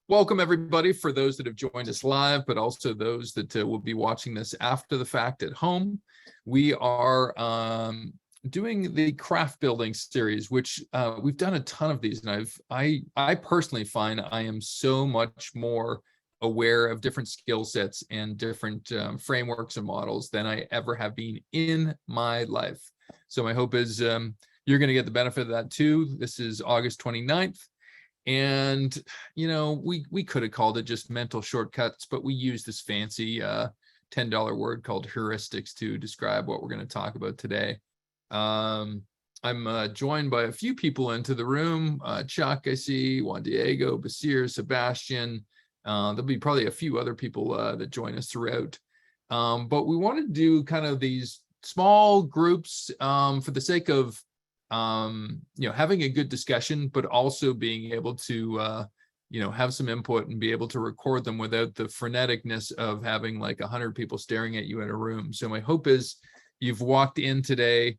Welcome, everybody, for those that have joined us live, but also those that will be watching this after the fact at home. We are doing the craft building series, which we've done a ton of these, and I personally find I am so much more aware of different skill sets and different frameworks and models than I ever have been in my life. So my hope is you're going to get the benefit of that too. This is August 29th. And, you know, we could have called it just mental shortcuts, but we use this fancy $10 word called heuristics to describe what we're going to talk about today. I'm joined by a few people into the room. Chuck, I see, Juan Diego, Basir, Sebastian. There'll be probably a few other people that join us throughout. But we want to do kind of these small groups for the sake of having a good discussion, but also being able to, have some input and be able to record them without the freneticness of having like 100 people staring at you in a room. So my hope is you've walked in today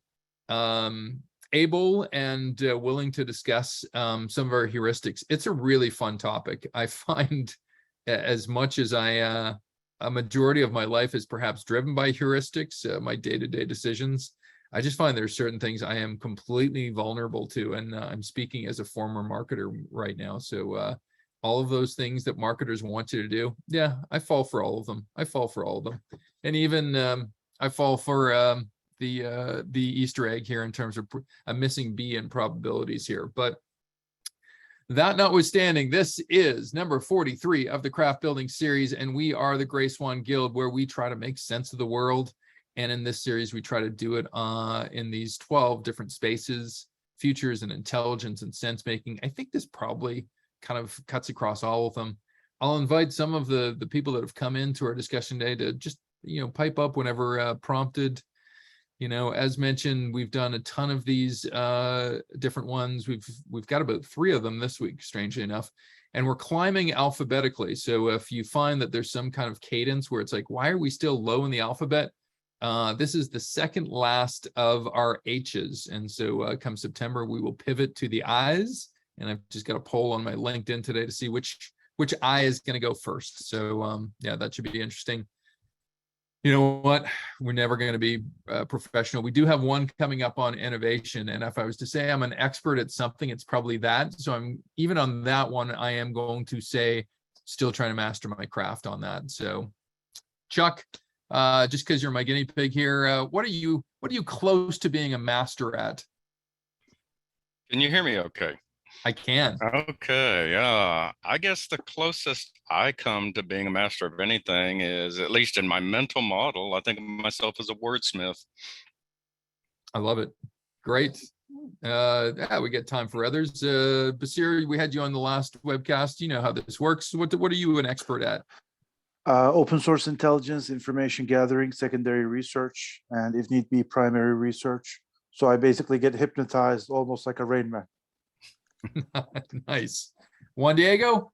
able and willing to discuss some of our heuristics. It's a really fun topic. I find as much as a majority of my life is perhaps driven by heuristics, my day-to-day decisions, I just find there's certain things I am completely vulnerable to, and I'm speaking as a former marketer right now. So all of those things that marketers want you to do, yeah, I fall for all of them. And even I fall for the Easter egg here in terms of a missing B in probabilities here. But that notwithstanding, this is number 43 of the Craft Building series, and we are the Gray Swan Guild, where we try to make sense of the world. And in this series, we try to do it in these 12 different spaces: futures and intelligence and sense making. I think this probably kind of cuts across all of them. I'll invite some of the people that have come into our discussion today to just, pipe up whenever prompted. As mentioned, we've done a ton of these different ones. We've got about 3 of them this week, strangely enough. And we're climbing alphabetically. So if you find that there's some kind of cadence where it's like, why are we still low in the alphabet? This is the second last of our H's. And so come September, we will pivot to the I's. And I've just got a poll on my LinkedIn today to see which I is going to go first. So yeah, that should be interesting. You know what? We're never going to be professional. We do have one coming up on innovation. And if I was to say I'm an expert at something, it's probably that. So I'm even on that one, I am going to say still trying to master my craft on that. So Chuck, just because you're my guinea pig here, what are you close to being a master at? Can you hear me okay? I can. Okay, yeah. I guess the closest I come to being a master of anything is, at least in my mental model, I think of myself as a wordsmith. I love it. Great. Yeah, we get time for others. Basir, we had you on the last webcast. You know how this works. What are you an expert at? Open source intelligence, information gathering, secondary research, and if need be, primary research. So I basically get hypnotized almost like a Rain Man. Nice. Juan Diego?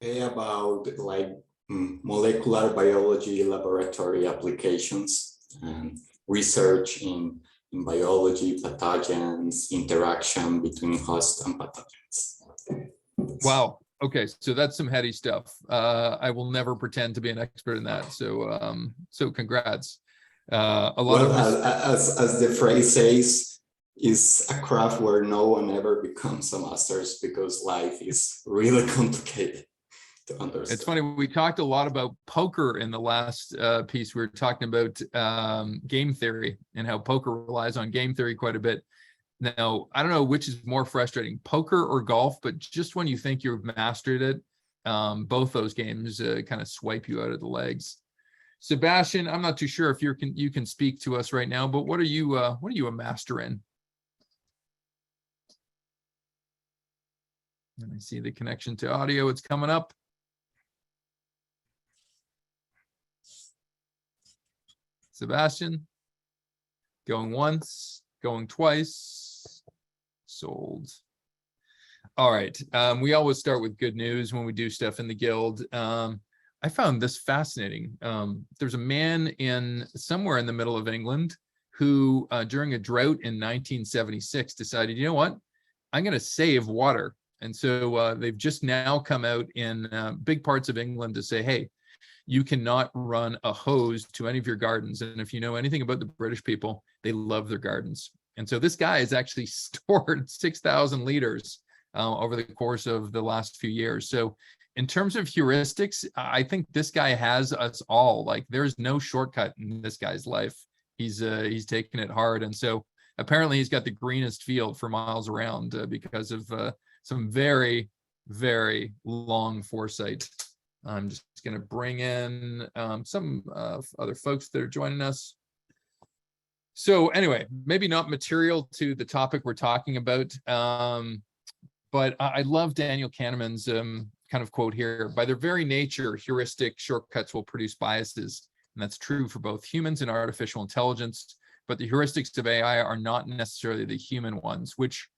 About like molecular biology laboratory applications and research in biology, pathogens, interaction between host and pathogens. Wow. Okay, so that's some heady stuff. I will never pretend to be an expert in that. So congrats. As the phrase says, is a craft where no one ever becomes a master, because life is really complicated to understand. It's funny, we talked a lot about poker in the last piece. We were talking about game theory and how poker relies on game theory quite a bit. Now, I don't know which is more frustrating, poker or golf, but just when you think you've mastered it, both those games kind of swipe you out of the legs. Sebastian, I'm not too sure if you can speak to us right now, but what are you a master in? And I see the connection to audio. It's coming up. Sebastian, going once, going twice, sold. All right. We always start with good news when we do stuff in the guild. I found this fascinating. There's a man somewhere in the middle of England who, during a drought in 1976, decided, you know what? I'm going to save water. And so they've just now come out in big parts of England to say, hey, you cannot run a hose to any of your gardens. And if you know anything about the British people, they love their gardens. And so this guy has actually stored 6,000 liters over the course of the last few years. So in terms of heuristics, I think this guy has us all. Like, there's no shortcut in this guy's life. He's taken it hard. And so apparently he's got the greenest field for miles around because of some very, very long foresight. I'm just going to bring in some other folks that are joining us. So anyway, maybe not material to the topic we're talking about, but I love Daniel Kahneman's kind of quote here. By their very nature, heuristic shortcuts will produce biases. And that's true for both humans and artificial intelligence. But the heuristics of AI are not necessarily the human ones, which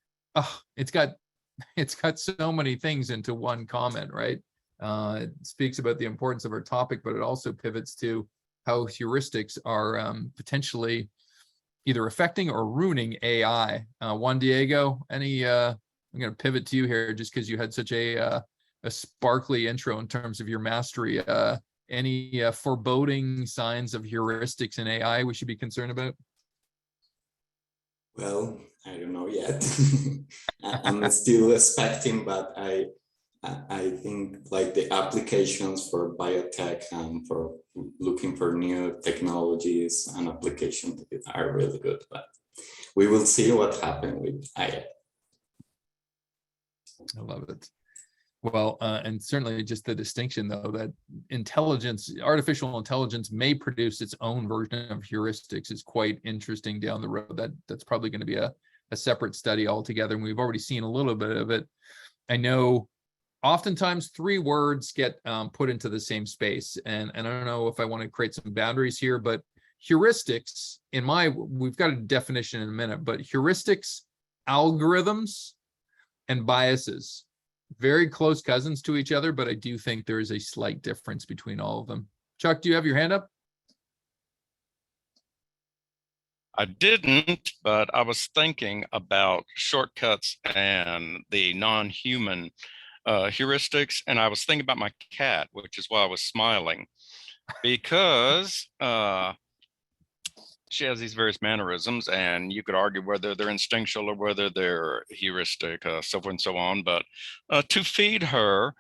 it's got so many things into one comment, right? It speaks about the importance of our topic, but it also pivots to how heuristics are potentially either affecting or ruining AI. Juan Diego, I'm going to pivot to you here just because you had such a sparkly intro in terms of your mastery. Any foreboding signs of heuristics in AI we should be concerned about? Well, I don't know yet. I'm still expecting, but I think like the applications for biotech and for looking for new technologies and applications are really good, but we will see what happens with AI. I love it. Well, and certainly just the distinction, though, that artificial intelligence may produce its own version of heuristics is quite interesting down the road. That's probably going to be a separate study altogether. And we've already seen a little bit of it. I know oftentimes 3 words get put into the same space. And I don't know if I want to create some boundaries here, but heuristics, we've got a definition in a minute, but heuristics, algorithms, and biases, very close cousins to each other, but I do think there is a slight difference between all of them. Chuck, do you have your hand up? I didn't, but I was thinking about shortcuts and the non-human heuristics, and I was thinking about my cat, which is why I was smiling, because she has these various mannerisms, and you could argue whether they're instinctual or whether they're heuristic, so forth and so on. But to feed her,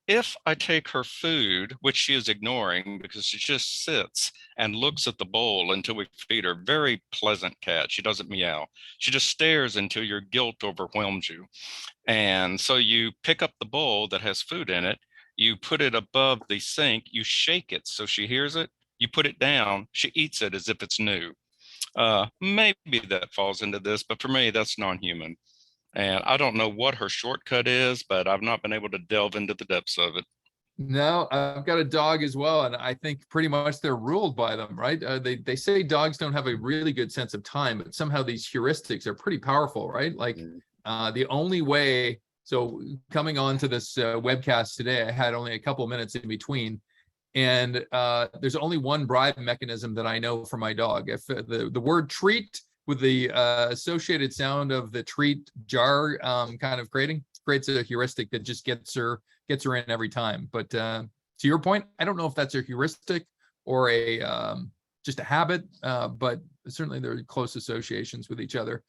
if I take her food, which she is ignoring because she just sits and looks at the bowl until we feed her, very pleasant cat. She doesn't meow. She just stares until your guilt overwhelms you. And so you pick up the bowl that has food in it, you put it above the sink, you shake it so she hears it, you put it down, she eats it as if it's new. Maybe that falls into this, but for me, that's non-human. And I don't know what her shortcut is, but I've not been able to delve into the depths of it. No, I've got a dog as well, and I think pretty much they're ruled by them, right? They say dogs don't have a really good sense of time, but somehow these heuristics are pretty powerful, right? Like the only way, so coming on to this webcast today, I had only a couple of minutes in between, and there's only one bribe mechanism that I know for my dog. If the word treat with the associated sound of the treat jar kind of creates a heuristic that just gets her in every time. But to your point, I don't know if that's a heuristic or just a habit, but certainly there are close associations with each other.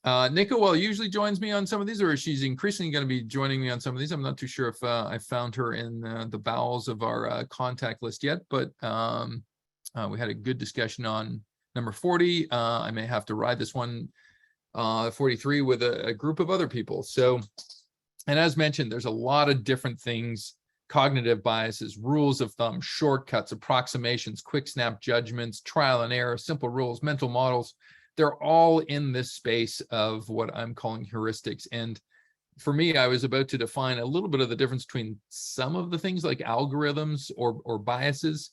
Nico usually joins me on some of these, or she's increasingly going to be joining me on some of these. I'm not too sure if I found her in the bowels of our contact list yet, but we had a good discussion on number 40. I may have to ride this one, 43, with a group of other people. So, and as mentioned, there's a lot of different things: cognitive biases, rules of thumb, shortcuts, approximations, quick snap judgments, trial and error, simple rules, mental models. They're all in this space of what I'm calling heuristics. And for me, I was about to define a little bit of the difference between some of the things like algorithms or biases.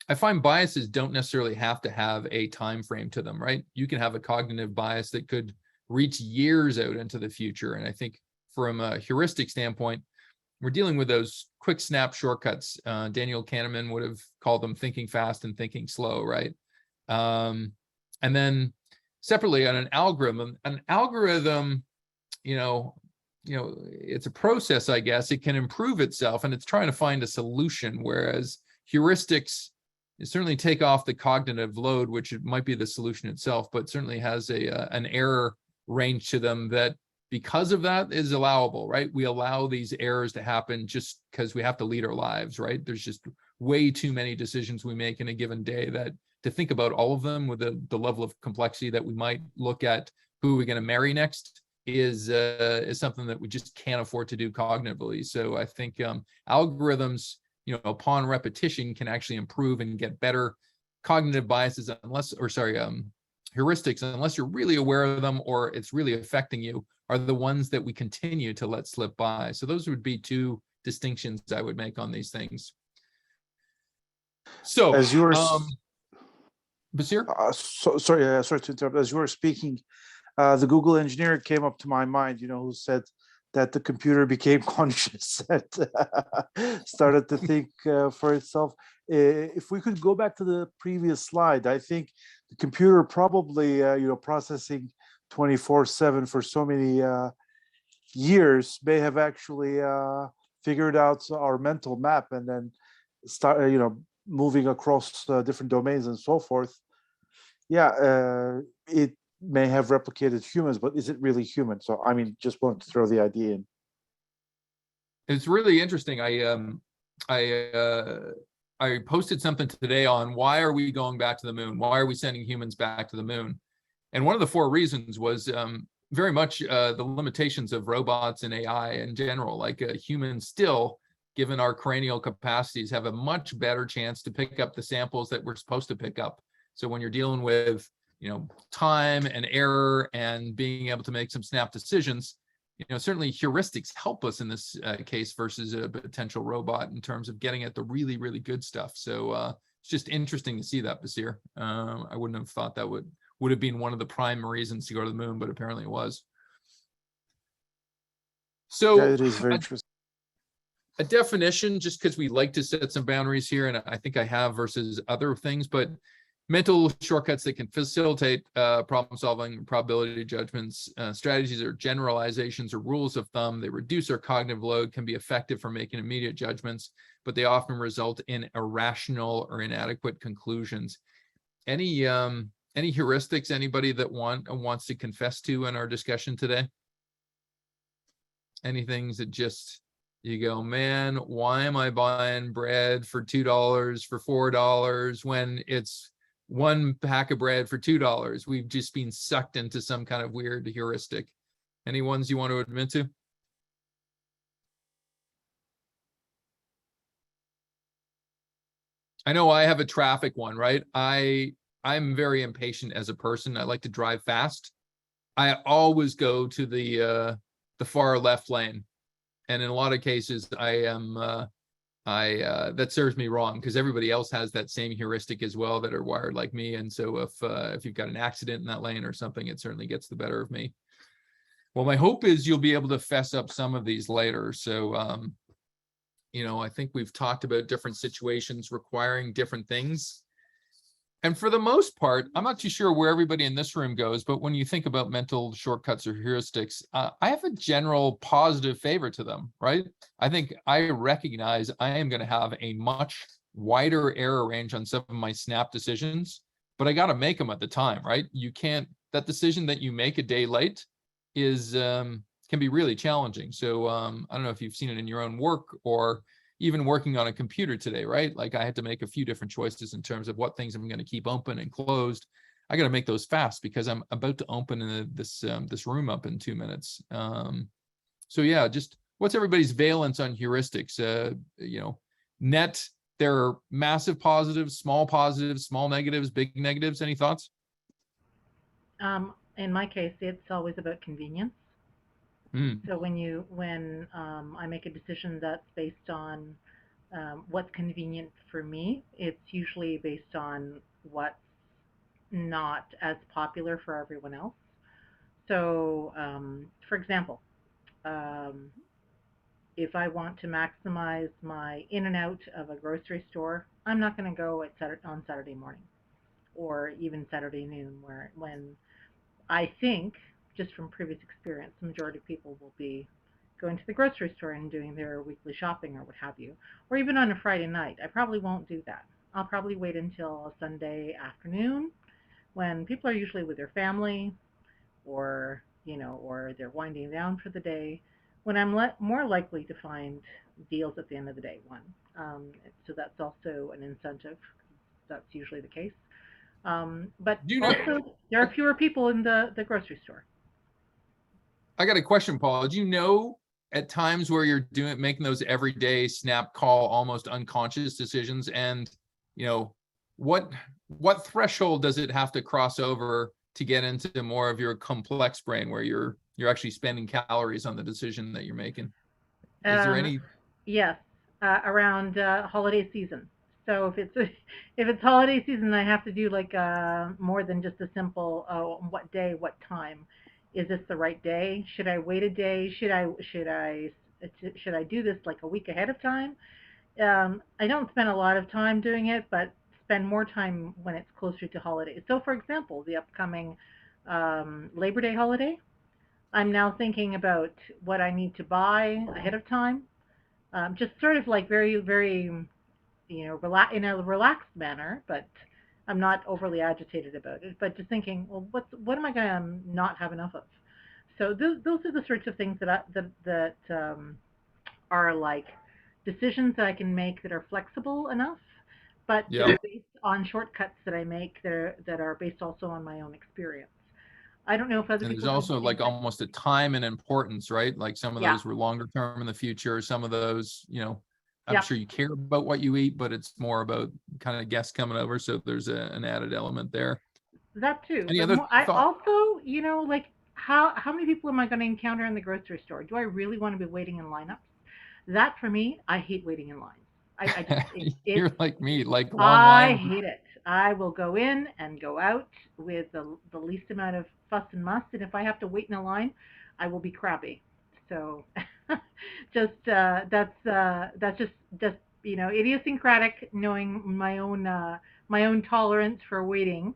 I find biases don't necessarily have to have a time frame to them, right? You can have a cognitive bias that could reach years out into the future. And I think from a heuristic standpoint, we're dealing with those quick snap shortcuts. Daniel Kahneman would have called them thinking fast and thinking slow, right? And then separately on an algorithm, you know, it's a process, I guess. It can improve itself, and it's trying to find a solution, whereas heuristics certainly take off the cognitive load, which it might be the solution itself, but certainly has an error range to them that, because of that, is allowable, right? We allow these errors to happen just because we have to lead our lives, right? There's just way too many decisions we make in a given day that to think about all of them with the level of complexity that we might look at who we're going to marry next is something that we just can't afford to do cognitively. So I think algorithms, upon repetition, can actually improve and get better. Cognitive biases, heuristics, unless you're really aware of them or it's really affecting you, are the ones that we continue to let slip by. So those would be two distinctions I would make on these things. So, as you were, Basir? sorry to interrupt. As you were speaking, the Google engineer came up to my mind, who said that the computer became conscious and started to think for itself. If we could go back to the previous slide, I think the computer probably, processing 24/7 for so many years may have actually figured out our mental map and then start, moving across different domains and so forth. Yeah, it may have replicated humans, but is it really human? So, I mean, just wanted to throw the idea in. It's really interesting. I posted something today on why are we going back to the moon? Why are we sending humans back to the moon? And one of the 4 reasons was very much the limitations of robots and AI in general. Like humans still, given our cranial capacities, have a much better chance to pick up the samples that we're supposed to pick up. So when you're dealing with, time and error and being able to make some snap decisions, certainly heuristics help us in this case versus a potential robot in terms of getting at the really, really good stuff. So it's just interesting to see that, Basir. I wouldn't have thought that would have been one of the prime reasons to go to the moon, but apparently it was. So yeah, it is very interesting. A definition, just because we like to set some boundaries here, and I think I have versus other things, but mental shortcuts that can facilitate problem solving, probability judgments, strategies or generalizations or rules of thumb. They reduce our cognitive load, can be effective for making immediate judgments, but they often result in irrational or inadequate conclusions. Any heuristics anybody that wants to confess to in our discussion today? Any things that just you go, man, why am I buying bread for $2 for $4 when it's 1 pack of bread for $2? We've just been sucked into some kind of weird heuristic. Any ones you want to admit to? I know I have a traffic one, right? I'm very impatient as a person. I like to drive fast. I always go to the far left lane, and in a lot of cases, that serves me wrong because everybody else has that same heuristic as well that are wired like me. And so if you've got an accident in that lane or something, it certainly gets the better of me. Well, my hope is you'll be able to fess up some of these later. So, I think we've talked about different situations requiring different things. And for the most part, I'm not too sure where everybody in this room goes, but when you think about mental shortcuts or heuristics, I have a general positive favor to them, right? I think I recognize I am going to have a much wider error range on some of my snap decisions, but I got to make them at the time, right? You can't, that decision that you make a day late is, can be really challenging. So I don't know if you've seen it in your own work or even working on a computer today, right? Like I had to make a few different choices in terms of what things I'm going to keep open and closed. I got to make those fast because I'm about to open this room up in 2 minutes. So yeah, just what's everybody's valence on heuristics? Net, there are massive positives, small negatives, big negatives. Any thoughts? In my case, it's always about convenience. So when I make a decision that's based on what's convenient for me, it's usually based on what's not as popular for everyone else. So, for example, if I want to maximize my in and out of a grocery store, I'm not going to go on Saturday morning or even Saturday noon, when I think, just from previous experience, the majority of people will be going to the grocery store and doing their weekly shopping or what have you, or even on a Friday night. I probably won't do that. I'll probably wait until a Sunday afternoon when people are usually with their family, or or they're winding down for the day, when I'm more likely to find deals at the end of the day. So that's also an incentive. That's usually the case. But Do you know, also, there are fewer people in the grocery store. I got a question, Paul. Do you know at times where you're making those everyday snap call, almost unconscious decisions, and what threshold does it have to cross over to get into more of your complex brain where you're actually spending calories on the decision that you're making? Is there any? Yes, around holiday season. So if it's holiday season, I have to do like more than just a simple what day, what time. Is this the right day? Should I wait a day? Should I do this like a week ahead of time? I don't spend a lot of time doing it, but spend more time when it's closer to holidays. So, for example, the upcoming Labor Day holiday, I'm now thinking about what I need to buy ahead of time, just sort of like very, very, in a relaxed manner, but I'm not overly agitated about it. But just thinking, well, what am I going to not have enough of? So those are the sorts of things that are like decisions that I can make that are flexible enough, but Yeah. they're based on shortcuts that I make that are based also on my own experience. I don't know if other And people there's do the also same like thing. almost a time and importance, right? Like some of Yeah. those were longer term in the future. Some of those, I'm Yeah. sure you care about what you eat, but it's more about kind of guests coming over. So there's an added element there. That too. Any But other I thought? also, like how many people am I going to encounter in the grocery store? Do I really want to be waiting in lineups? That for me, I hate waiting in lines. I just You're like me, like long I lines. hate it. I will go in and go out with the least amount of fuss and muss, and if I have to wait in a line, I will be crabby. So, that's just idiosyncratic, knowing my own tolerance for waiting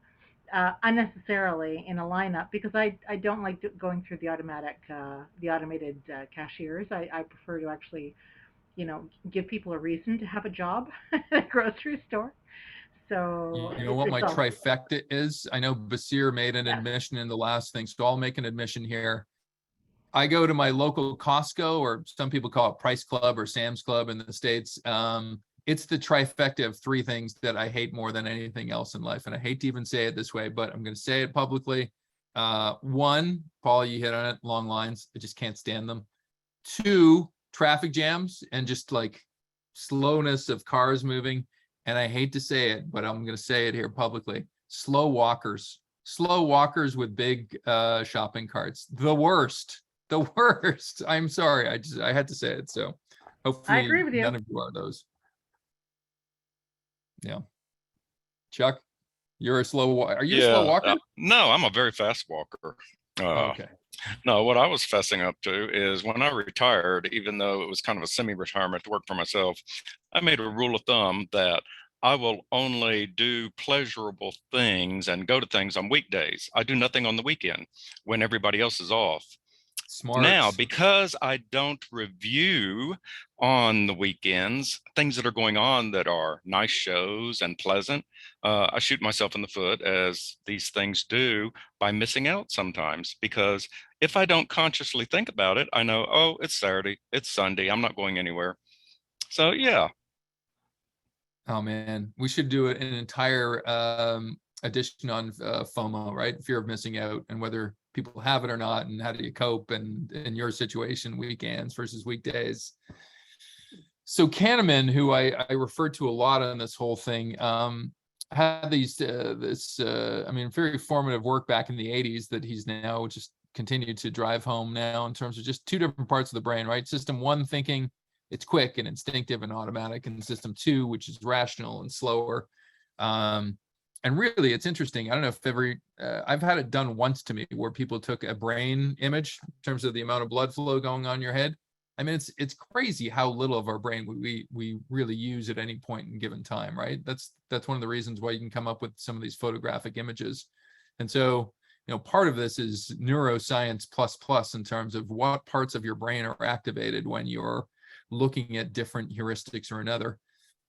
unnecessarily in a lineup, because I don't like going through the automated cashiers. I prefer to actually give people a reason to have a job at a grocery store. So You know what my it's all, trifecta is? I know Basir made an yes. admission in the last thing, so I'll make an admission here. I go to my local Costco, or some people call it Price Club or Sam's Club in the States. It's the trifecta of three things that I hate more than anything else in life. And I hate to even say it this way, but I'm going to say it publicly. One, Paul, you hit on it, long lines. I just can't stand them. Two, traffic jams and just like slowness of cars moving. And I hate to say it, but I'm going to say it here publicly. Slow walkers with big shopping carts. The worst. I'm sorry. I had to say it. So I hopefully agree with you. none of you are those. Yeah. Chuck, you're a slow walker. Are you a slow walker? No, I'm a very fast walker. Okay. No, what I was fessing up to is when I retired, even though it was kind of a semi-retirement to work for myself, I made a rule of thumb that I will only do pleasurable things and go to things on weekdays. I do nothing on the weekend when everybody else is off. Smart. Now, because I don't review on the weekends things that are going on that are nice shows and pleasant, I shoot myself in the foot, as these things do, by missing out sometimes. Because if I don't consciously think about it, I know, oh, it's Saturday, it's Sunday, I'm not going anywhere. So yeah. Oh man, we should do an entire edition on FOMO, right? Fear of missing out, and whether people have it or not, and how do you cope, and in your situation, weekends versus weekdays. So Kahneman, who I referred to a lot on this whole thing, had very formative work back in the 80s that he's now just continued to drive home now in terms of just two different parts of the brain, right? System one, thinking, it's quick and instinctive and automatic, and system two, which is rational and slower. And really, it's interesting. I don't know if I've had it done once to me where people took a brain image in terms of the amount of blood flow going on in your head. I mean, it's crazy how little of our brain we really use at any point in given time, right? That's one of the reasons why you can come up with some of these photographic images. And so part of this is neuroscience plus in terms of what parts of your brain are activated when you're looking at different heuristics or another.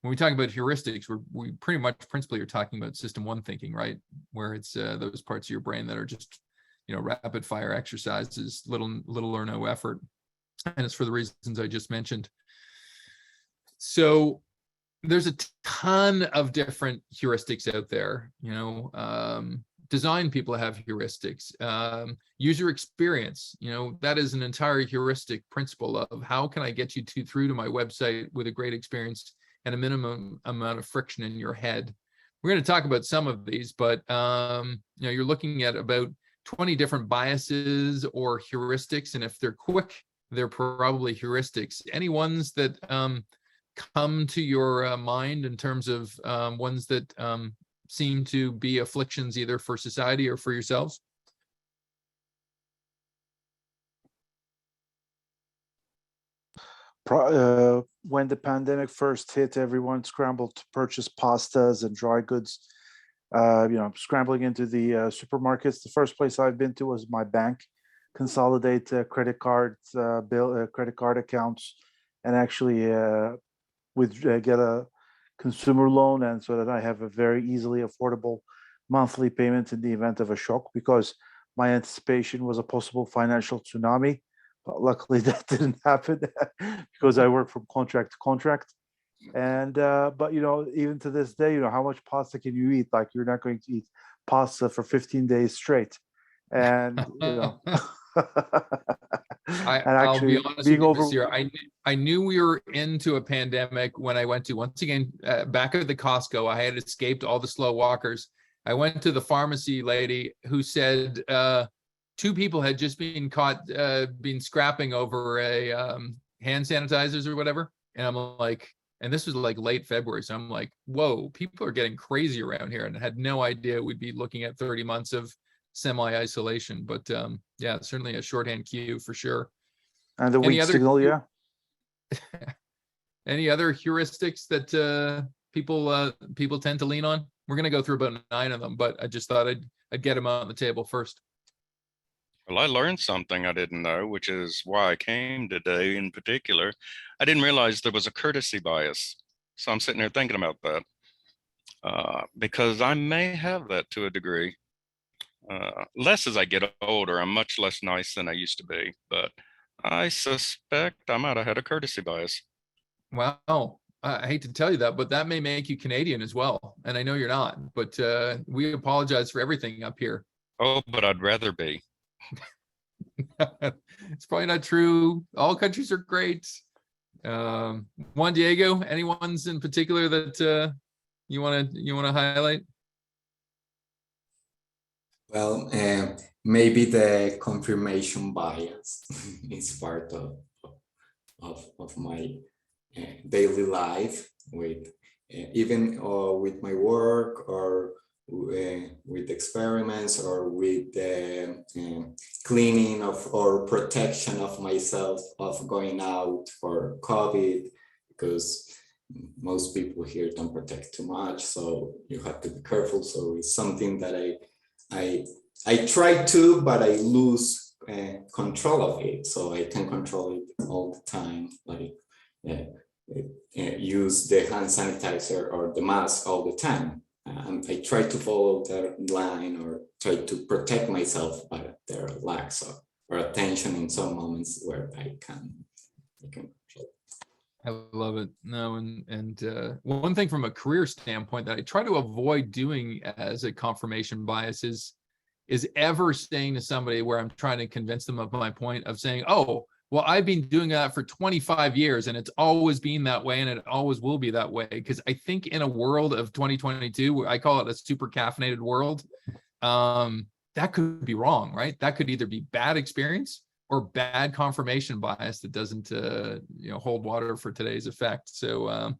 When we talk about heuristics, we pretty much principally are talking about system one thinking, right? Where it's those parts of your brain that are just, rapid fire exercises, little or no effort. And it's for the reasons I just mentioned. So there's a ton of different heuristics out there. Design people have heuristics. User experience, that is an entire heuristic principle of how can I get you through to my website with a great experience and a minimum amount of friction in your head. We're going to talk about some of these, but you're looking at about 20 different biases or heuristics, and if they're quick, they're probably heuristics. Any ones that come to your mind in terms of ones that seem to be afflictions either for society or for yourselves? When the pandemic first hit, everyone scrambled to purchase pastas and dry goods. Scrambling into the supermarkets. The first place I've been to was my bank, consolidate credit card accounts, and actually get a consumer loan, and so that I have a very easily affordable monthly payment in the event of a shock, because my anticipation was a possible financial tsunami. But luckily that didn't happen because I work from contract to contract. And but even to this day, how much pasta can you eat? Like, you're not going to eat pasta for 15 days straight. And I'll be honest with you this year. I knew we were into a pandemic when I went to, once again, back at the Costco. I had escaped all the slow walkers. I went to the pharmacy lady who said 2 people had just been caught been scrapping over a hand sanitizers or whatever. And I'm like, and this was like late February. So I'm like, whoa, people are getting crazy around here, and I had no idea we'd be looking at 30 months of semi-isolation. But yeah, certainly a shorthand cue for sure. And the weak signal, yeah. Any other heuristics that people tend to lean on? We're going to go through about 9 of them, but I just thought I'd get them out on the table first. Well, I learned something I didn't know, which is why I came today in particular. I didn't realize there was a courtesy bias. So I'm sitting here thinking about that because I may have that to a degree. Less as I get older, I'm much less nice than I used to be, but I suspect I might have had a courtesy bias. Wow. I hate to tell you that, but that may make you Canadian as well. And I know you're not, but we apologize for everything up here. Oh, but I'd rather be. It's probably not true. All countries are great. Juan Diego, any ones in particular that you want to highlight? Well, maybe the confirmation bias is part of my daily life, with even with my work, or with experiments, or with cleaning of or protection of myself of going out for COVID, because most people here don't protect too much, so you have to be careful. So it's something that I try to, but I lose control of it. So I can control it all the time, like use the hand sanitizer or the mask all the time. I try to follow their line, or try to protect myself, but there are lacks or attention in some moments where I can control. I love it. No, and one thing from a career standpoint that I try to avoid doing as a confirmation bias is ever saying to somebody where I'm trying to convince them of my point, of saying, oh, well, I've been doing that for 25 years and it's always been that way and it always will be that way. Because I think in a world of 2022, I call it a super caffeinated world, that could be wrong, right? That could either be bad experience or bad confirmation bias that doesn't hold water for today's effect. So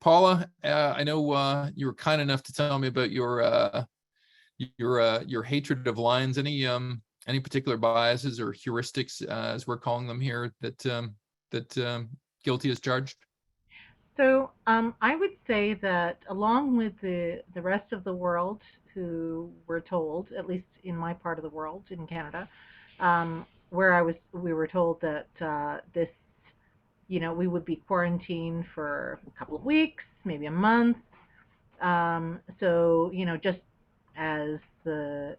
Paula, I know you were kind enough to tell me about your hatred of lines. Any particular biases or heuristics, as we're calling them here, that guilty as charged? So I would say that along with the rest of the world, who were told, at least in my part of the world, in Canada, we were told that this, we would be quarantined for a couple of weeks, maybe a month. So, just as the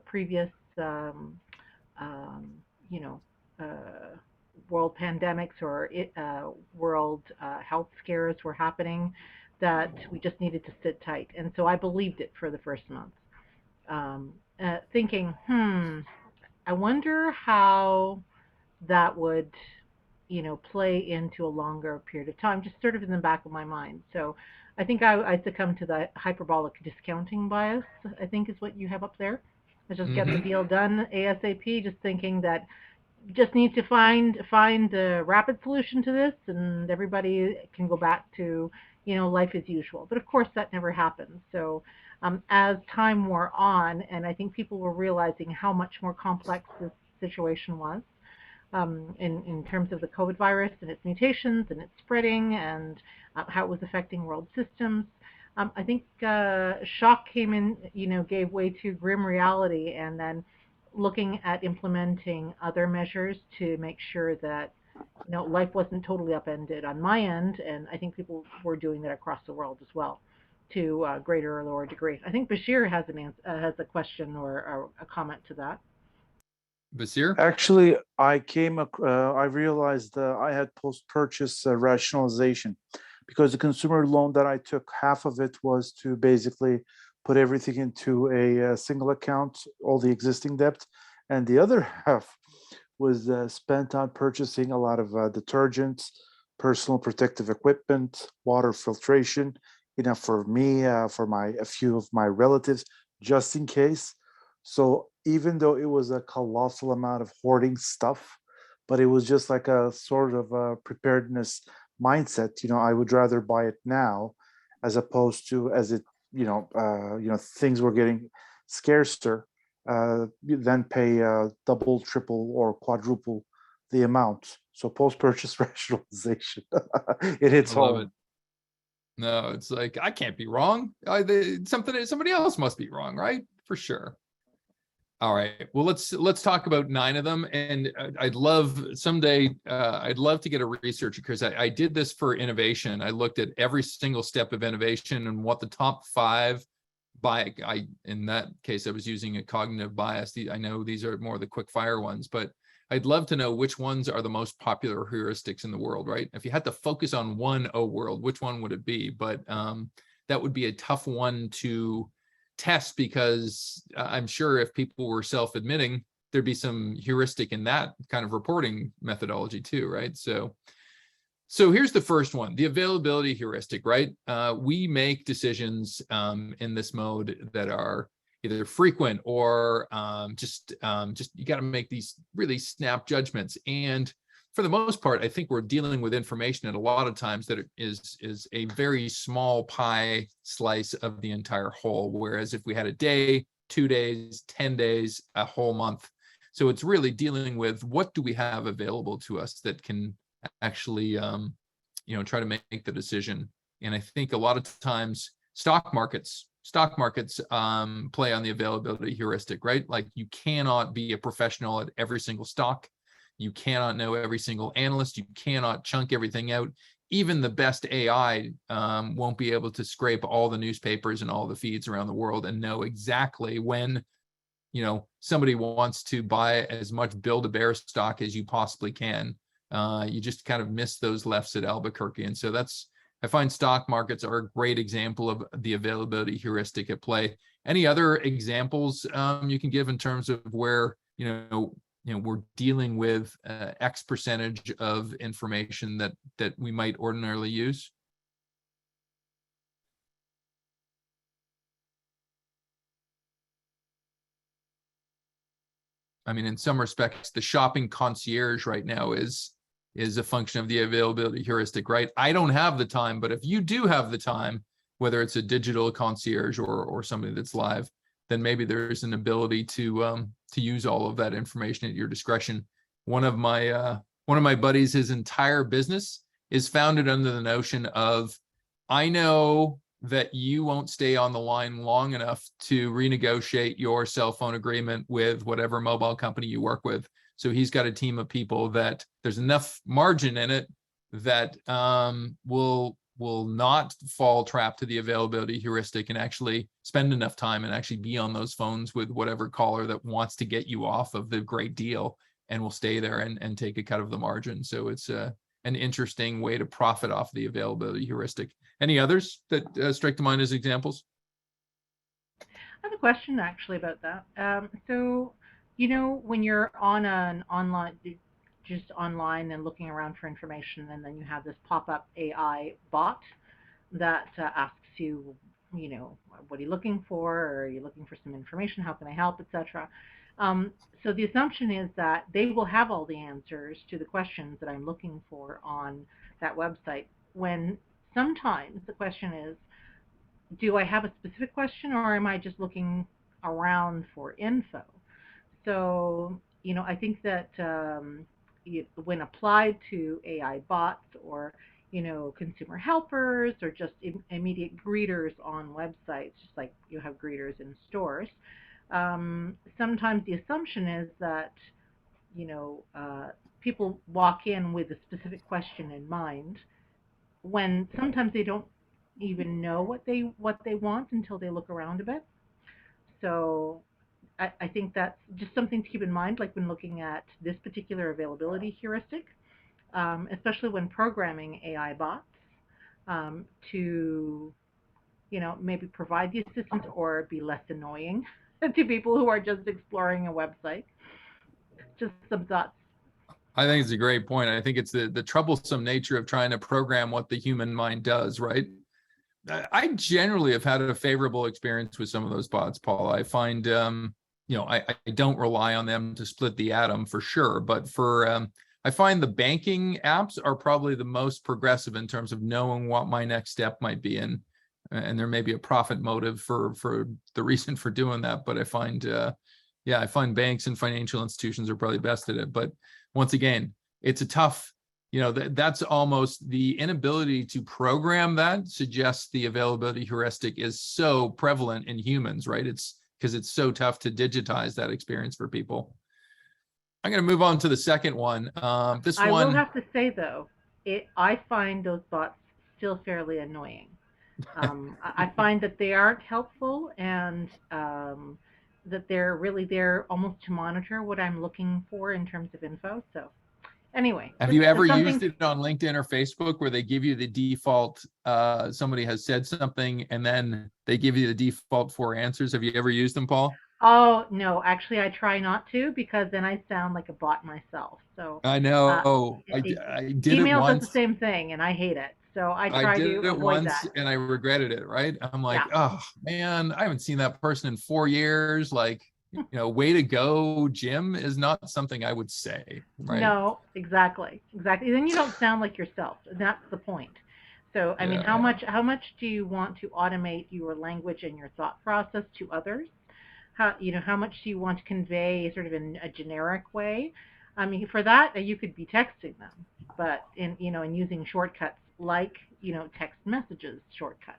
previous, um, you know, world pandemics or world health scares were happening, that we just needed to sit tight. And so I believed it for the first month, thinking, I wonder how that would, play into a longer period of time, just sort of in the back of my mind. So I think I succumbed to the hyperbolic discounting bias, I think is what you have up there. I just get the deal done ASAP, just thinking that just need to find a rapid solution to this, and everybody can go back to, life as usual. But of course, that never happens. So as time wore on, and I think people were realizing how much more complex this situation was, in terms of the COVID virus and its mutations and its spreading and how it was affecting world systems. I think shock came in, gave way to grim reality, and then looking at implementing other measures to make sure that, life wasn't totally upended on my end, and I think people were doing that across the world as well, to a greater or lower degree. I think Bashir has has a question or a comment to that. Basir? Actually, I realized I had post-purchase rationalization, because the consumer loan that I took, half of it was to basically put everything into a single account, all the existing debt, and the other half was spent on purchasing a lot of detergents, personal protective equipment, water filtration, for me, for a few of my relatives, just in case. So even though it was a colossal amount of hoarding stuff, but it was just like a sort of a preparedness mindset. I would rather buy it now, as opposed to, as it, things were getting scarcer, then pay double, triple, or quadruple the amount. So post-purchase rationalization, it hits I love home. it. No, it's like, I can't be wrong. Somebody else must be wrong, right? For sure. All right. Well, let's talk about 9 of them, and I'd love someday. I'd love to get a researcher, because I did this for innovation. I looked at every single step of innovation and what the top 5 in that case, I was using a cognitive bias. I know these are more the quick fire ones, but I'd love to know which ones are the most popular heuristics in the world, right? If you had to focus on one world, which one would it be? But that would be a tough one to test, because I'm sure if people were self-admitting, there'd be some heuristic in that kind of reporting methodology too, right? So here's the first one, the availability heuristic, right? We make decisions in this mode that are either frequent or just you got to make these really snap judgments. And for the most part, I think we're dealing with information at a lot of times that is a very small pie slice of the entire whole. Whereas if we had a day, 2 days, 10 days, a whole month. So it's really dealing with what do we have available to us that can actually, try to make the decision. And I think a lot of times stock markets play on the availability heuristic, right? Like, you cannot be a professional at every single stock. You cannot know every single analyst. You cannot chunk everything out. Even the best AI won't be able to scrape all the newspapers and all the feeds around the world and know exactly when, somebody wants to buy as much Build-A-Bear stock as you possibly can. You just kind of miss those lefts at Albuquerque. And so I find stock markets are a great example of the availability heuristic at play. Any other examples you can give in terms of where, we're dealing with X percentage of information that we might ordinarily use? I mean, in some respects, the shopping concierge right now is a function of the availability heuristic, right? I don't have the time, but if you do have the time, whether it's a digital concierge or somebody that's live, then maybe there's an ability to use all of that information at your discretion. One of my buddies, his entire business is founded under the notion of, I know that you won't stay on the line long enough to renegotiate your cell phone agreement with whatever mobile company you work with. So he's got a team of people that there's enough margin in it that will not fall trap to the availability heuristic and actually spend enough time and actually be on those phones with whatever caller that wants to get you off of the great deal, and will stay there and take a cut of the margin. So it's an interesting way to profit off the availability heuristic. Any others that strike to mind as examples? I have a question actually about that. So, you know, when you're on an online, just online and looking around for information, and then you have this pop-up AI bot that asks you, you know, what are you looking for? Or are you looking for some information? How can I help, etc. So the assumption is that they will have all the answers to the questions that I'm looking for on that website, when sometimes the question is, do I have a specific question, or am I just looking around for info? So, you know, I think that when applied to AI bots, or, you know, consumer helpers, or just immediate greeters on websites, just like you have greeters in stores, sometimes the assumption is that, you know, people walk in with a specific question in mind, when sometimes they don't even know what they want until they look around a bit. So I think that's just something to keep in mind, like when looking at this particular availability heuristic, especially when programming AI bots, to, you know, maybe provide the assistance or be less annoying to people who are just exploring a website. Just some thoughts. I think it's a great point. I think it's the troublesome nature of trying to program what the human mind does, right? I generally have had a favorable experience with some of those bots, Paul. I find, you know, I don't rely on them to split the atom for sure, but for, I find the banking apps are probably the most progressive in terms of knowing what my next step might be in. And there may be a profit motive for the reason for doing that, but I find, yeah, I find banks and financial institutions are probably best at it. But once again, it's a tough, you know, that's almost the inability to program that suggests the availability heuristic is so prevalent in humans, right? It's because it's so tough to digitize that experience for people. I'm going to move on to the second one. I will have to say, though, I find those bots still fairly annoying. I find that they aren't helpful, and that they're really there almost to monitor what I'm looking for in terms of info. So anyway. Have you ever used it on LinkedIn or Facebook where they give you the default, somebody has said something and then they give you the default 4 answers? Have you ever used them, Paul? Oh, no, actually I try not to, because then I sound like a bot myself. So I know. I did it email once. does the same thing, and I hate it. So I try to avoid that. And I regretted it, right? I'm like, yeah. Oh man, I haven't seen that person in 4 years. Like, you know, way to go, Jim, is not something I would say, right? No, exactly. Then you don't sound like yourself. That's the point. So, I mean, how much do you want to automate your language and your thought process to others? How much do you want to convey sort of in a generic way? I mean, for that, you could be texting them, but in using shortcuts like, text messages shortcuts.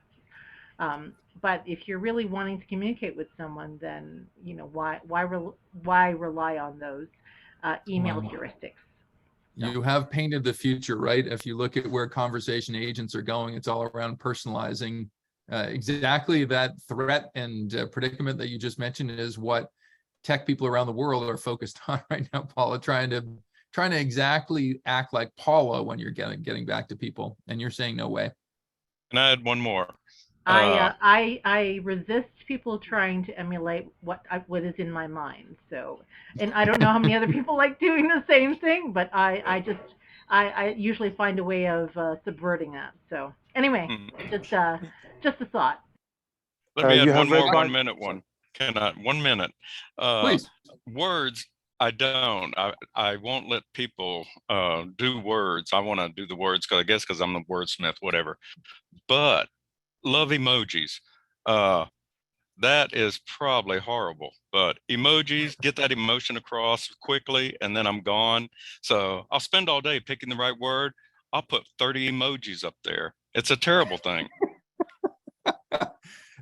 But if you're really wanting to communicate with someone, then, why rely on those email heuristics? You have painted the future, right? If you look at where conversation agents are going, it's all around personalizing. Exactly that threat and predicament that you just mentioned is what tech people around the world are focused on right now, Paula, trying to exactly act like Paula when you're getting back to people, and you're saying no way. And I had one more. I resist people trying to emulate what is in my mind. So, and I don't know how many other people like doing the same thing, but I usually find a way of subverting that. So anyway, just a thought. Let me add one more 1 minute one. Can I? 1 minute. Please. Words. I don't. I won't let people do words. I want to do the words because I'm the wordsmith, whatever. But love emojis. That is probably horrible, but emojis, get that emotion across quickly and then I'm gone. So I'll spend all day picking the right word. I'll put 30 emojis up there. It's a terrible thing.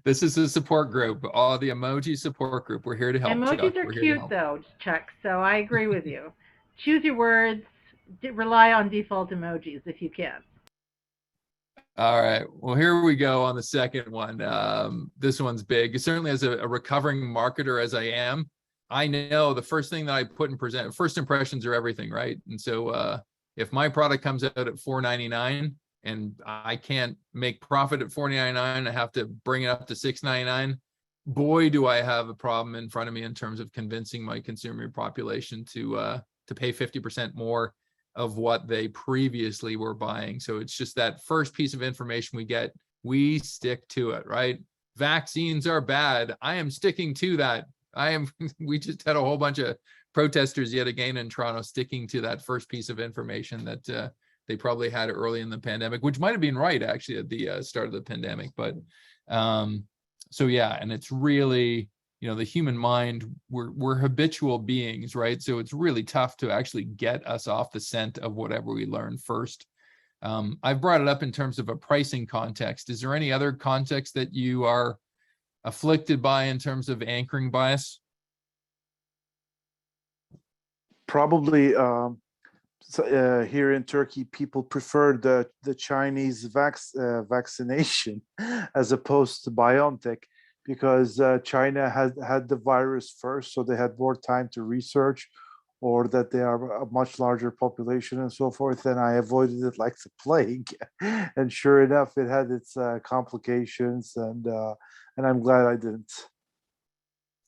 This is a support group. Oh, the emoji support group. We're here to help. Emojis Chuck. are We're here to cute help. though, Chuck. So I agree with you. Choose your words. Rely on default emojis if you can. All right. Well, here we go on the second one. This one's big. Certainly, as a recovering marketer as I am, I know the first thing that I put in present, first impressions are everything, right? And so if my product comes out at $4.99 and I can't make profit at $4.99, I have to bring it up to $6.99. Boy, do I have a problem in front of me in terms of convincing my consumer population to pay 50% more of what they previously were buying. So it's just that first piece of information we get, we stick to it, right? Vaccines are bad. I am sticking to that. We just had a whole bunch of protesters yet again in Toronto sticking to that first piece of information that they probably had early in the pandemic, which might have been right actually at the start of the pandemic. But so yeah, and it's really, the human mind, we're habitual beings, right? So it's really tough to actually get us off the scent of whatever we learn first. I've brought it up in terms of a pricing context. Is there any other context that you are afflicted by in terms of anchoring bias? Probably here in Turkey, people prefer the Chinese vaccination as opposed to BioNTech, because China had the virus first, so they had more time to research, or that they are a much larger population and so forth. And I avoided it like the plague. And sure enough, it had its complications, and I'm glad I didn't.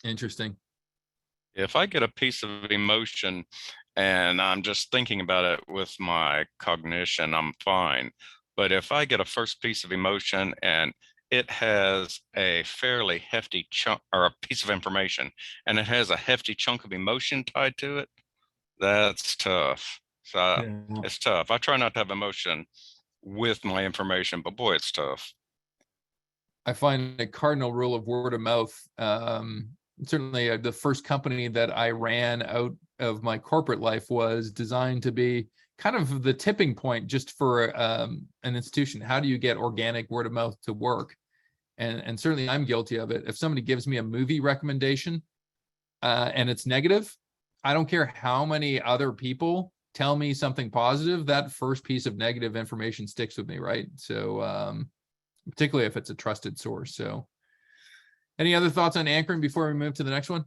Interesting. If I get a piece of emotion and I'm just thinking about it with my cognition, I'm fine. But if I get a first piece of emotion and it has a fairly hefty chunk, or a piece of information, and it has a hefty chunk of emotion tied to it, that's tough. So Yeah. it's tough. I try not to have emotion with my information, but boy, it's tough. I find a cardinal rule of word of mouth. Certainly the first company that I ran out of my corporate life was designed to be kind of the tipping point just for an institution. How do you get organic word of mouth to work? And certainly I'm guilty of it. If somebody gives me a movie recommendation and it's negative, I don't care how many other people tell me something positive, that first piece of negative information sticks with me, right? So particularly if it's a trusted source. So any other thoughts on anchoring before we move to the next one?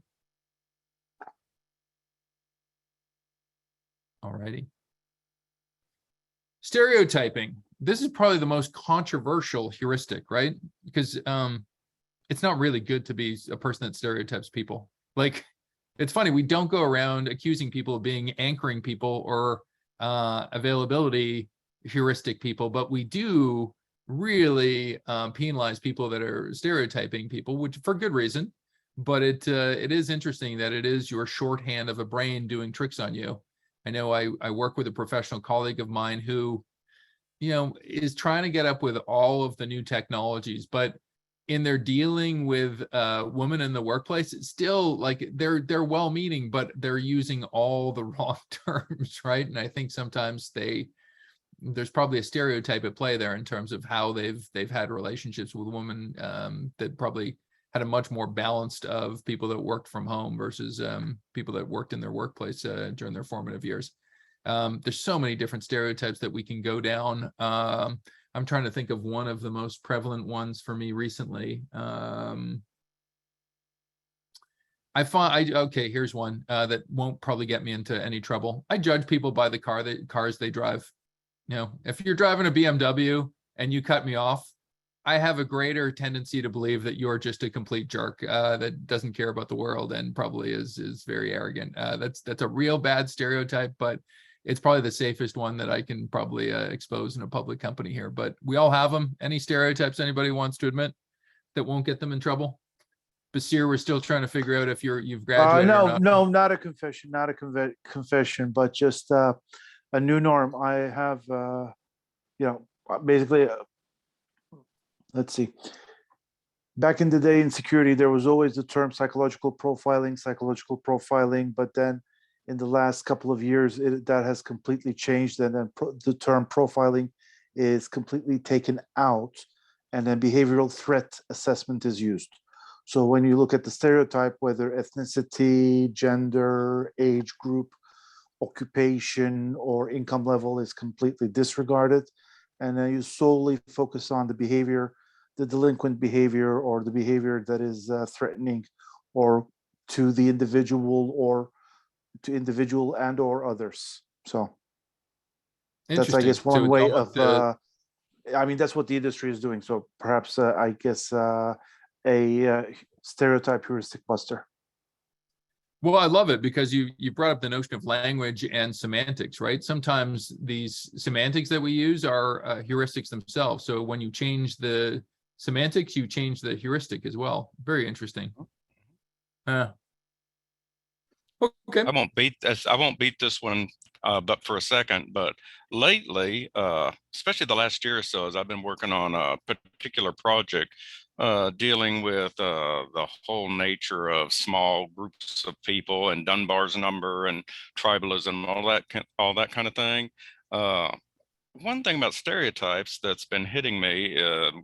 All righty. Stereotyping. This is probably the most controversial heuristic, right? Because it's not really good to be a person that stereotypes people. Like, it's funny, we don't go around accusing people of being anchoring people or availability heuristic people, but we do really penalize people that are stereotyping people, which for good reason. But it is interesting that it is your shorthand of a brain doing tricks on you. I know I work with a professional colleague of mine who, is trying to get up with all of the new technologies, but in their dealing with women in the workplace, it's still like they're well-meaning, but they're using all the wrong terms, right? And I think sometimes there's probably a stereotype at play there in terms of how they've had relationships with women that probably had a much more balanced of people that worked from home versus people that worked in their workplace during their formative years. There's so many different stereotypes that we can go down. I'm trying to think of one of the most prevalent ones for me recently. Okay, here's one that won't probably get me into any trouble. I judge people by the cars they drive. If you're driving a BMW and you cut me off, I have a greater tendency to believe that you're just a complete jerk that doesn't care about the world and probably is very arrogant. That's a real bad stereotype, but it's probably the safest one that I can probably expose in a public company here. But we all have them. Any stereotypes anybody wants to admit that won't get them in trouble? Basir, we're still trying to figure out if you've graduated or not. No, not a confession, confession, but just a new norm. I have, basically, let's see. Back in the day in security, there was always the term psychological profiling, but then in the last couple of years, that has completely changed, and then the term profiling is completely taken out, and then behavioral threat assessment is used. So when you look at the stereotype, whether ethnicity, gender, age group, occupation, or income level is completely disregarded, and then you solely focus on the behavior, the delinquent behavior, or the behavior that is threatening or to the individual or to individual and or others. So that's, I guess, one So it's way almost of I mean, that's what the industry is doing. So perhaps I guess a stereotype heuristic buster. well, I love it because you brought up the notion of language and semantics, right? Sometimes these semantics that we use are heuristics themselves. So when you change the semantics, you change the heuristic as well. Very interesting. Okay. I won't beat this. I won't beat this one, but for a second. But lately, especially the last year or so, as I've been working on a particular project dealing with the whole nature of small groups of people and Dunbar's number and tribalism, all that kind of thing. One thing about stereotypes that's been hitting me,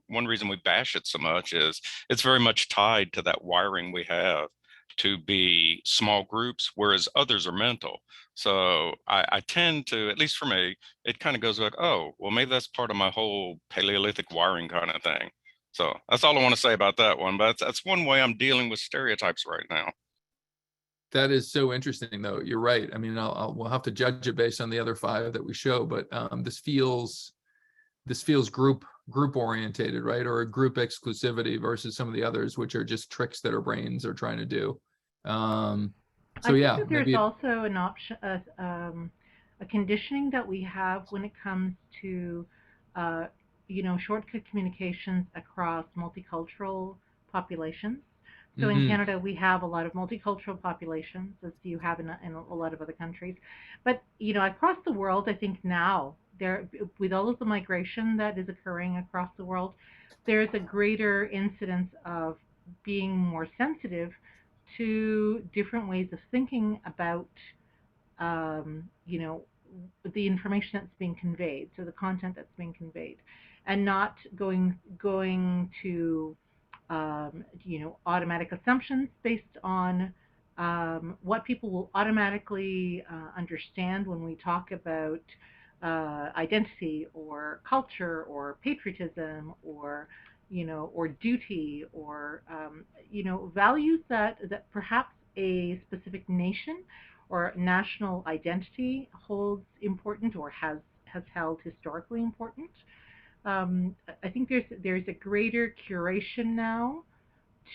one reason we bash it so much is it's very much tied to that wiring we have to be small groups, whereas others are mental. So I tend to, at least for me, it kind of goes like, oh, well, maybe that's part of my whole Paleolithic wiring kind of thing. So that's all I want to say about that one. But that's one way I'm dealing with stereotypes right now. That is so interesting, though. You're right. I mean, we'll have to judge it based on the other 5 that we show, but this feels group orientated, right? Or a group exclusivity versus some of the others, which are just tricks that our brains are trying to do. So I yeah, think that there's also an option, a conditioning that we have when it comes to, shortcut communications across multicultural populations. So in Canada, we have a lot of multicultural populations, as you have in a lot of other countries. But, across the world, I think now, with all of the migration that is occurring across the world, there's a greater incidence of being more sensitive to different ways of thinking about, um, you know, the information that's being conveyed, so the content that's being conveyed, and not going to, automatic assumptions based on what people will automatically understand when we talk about identity or culture or patriotism or or duty or values that perhaps a specific nation or national identity holds important or has held historically important. I think there's a greater curation now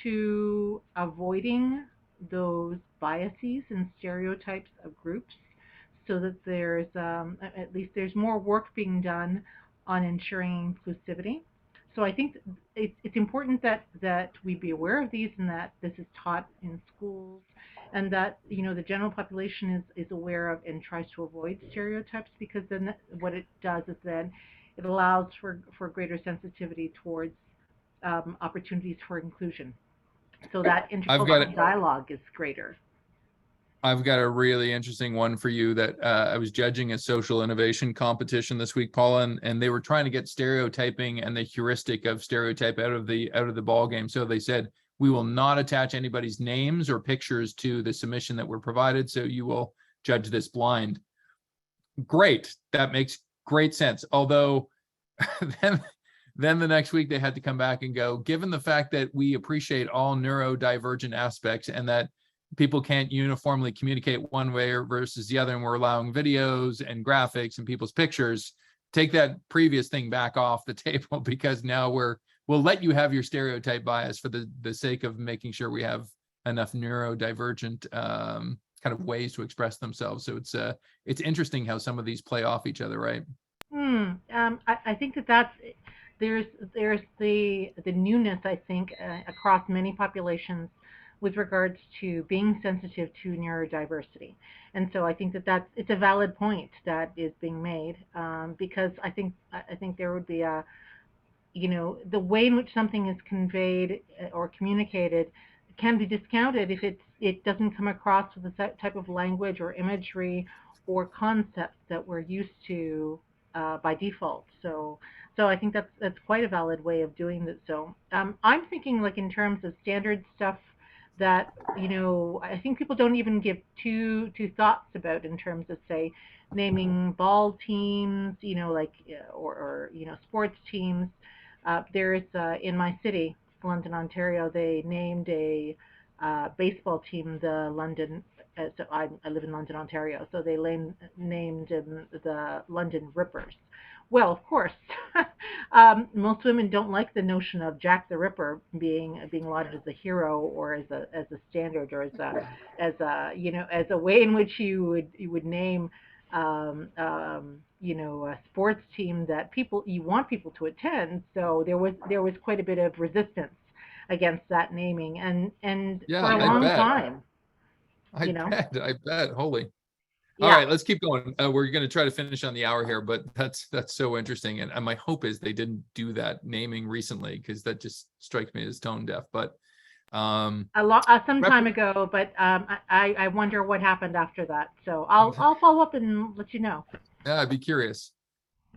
to avoiding those biases and stereotypes of groups, so that there's at least there's more work being done on ensuring inclusivity. So I think it's important that we be aware of these and that this is taught in schools, and that the general population is aware of and tries to avoid stereotypes, because then what it does is then it allows for greater sensitivity towards opportunities for inclusion, so that intercultural dialogue is greater. I've got a really interesting one for you that I was judging a social innovation competition this week, Paula, and they were trying to get stereotyping and the heuristic of stereotype out of the ball game. So they said, we will not attach anybody's names or pictures to the submission that were provided, so you will judge this blind. Great, that makes great sense. Although then the next week they had to come back and go, given the fact that we appreciate all neurodivergent aspects and that people can't uniformly communicate one way or versus the other, and we're allowing videos and graphics and people's pictures, take that previous thing back off the table, because now we'll let you have your stereotype bias for the sake of making sure we have enough neurodivergent kind of ways to express themselves. So it's interesting how some of these play off each other, right? I think that's there's the newness, I think, across many populations with regards to being sensitive to neurodiversity. And so I think that it's a valid point that is being made, because I think there would be the way in which something is conveyed or communicated can be discounted if it doesn't come across with the type of language or imagery or concepts that we're used to by default. So I think that's quite a valid way of doing that. So I'm thinking like in terms of standard stuff that I think people don't even give two thoughts about in terms of, say, naming ball teams, like or sports teams. There's in my city, London, Ontario, they named a baseball team the London. So I live in London, Ontario. So they named the London Rippers. Well, of course, most women don't like the notion of Jack the Ripper being lauded as a hero or as a standard or as a way in which you would name a sports team that you want people to attend. So there was quite a bit of resistance against that naming, and Yeah, for a I long bet. time. I bet. Holy. Yeah. All right, let's keep going. We're going to try to finish on the hour here, but that's so interesting. And my hope is they didn't do that naming recently, because that just strikes me as tone deaf. But some time ago, but I wonder what happened after that. So I'll follow up and let you know. Yeah, I'd be curious.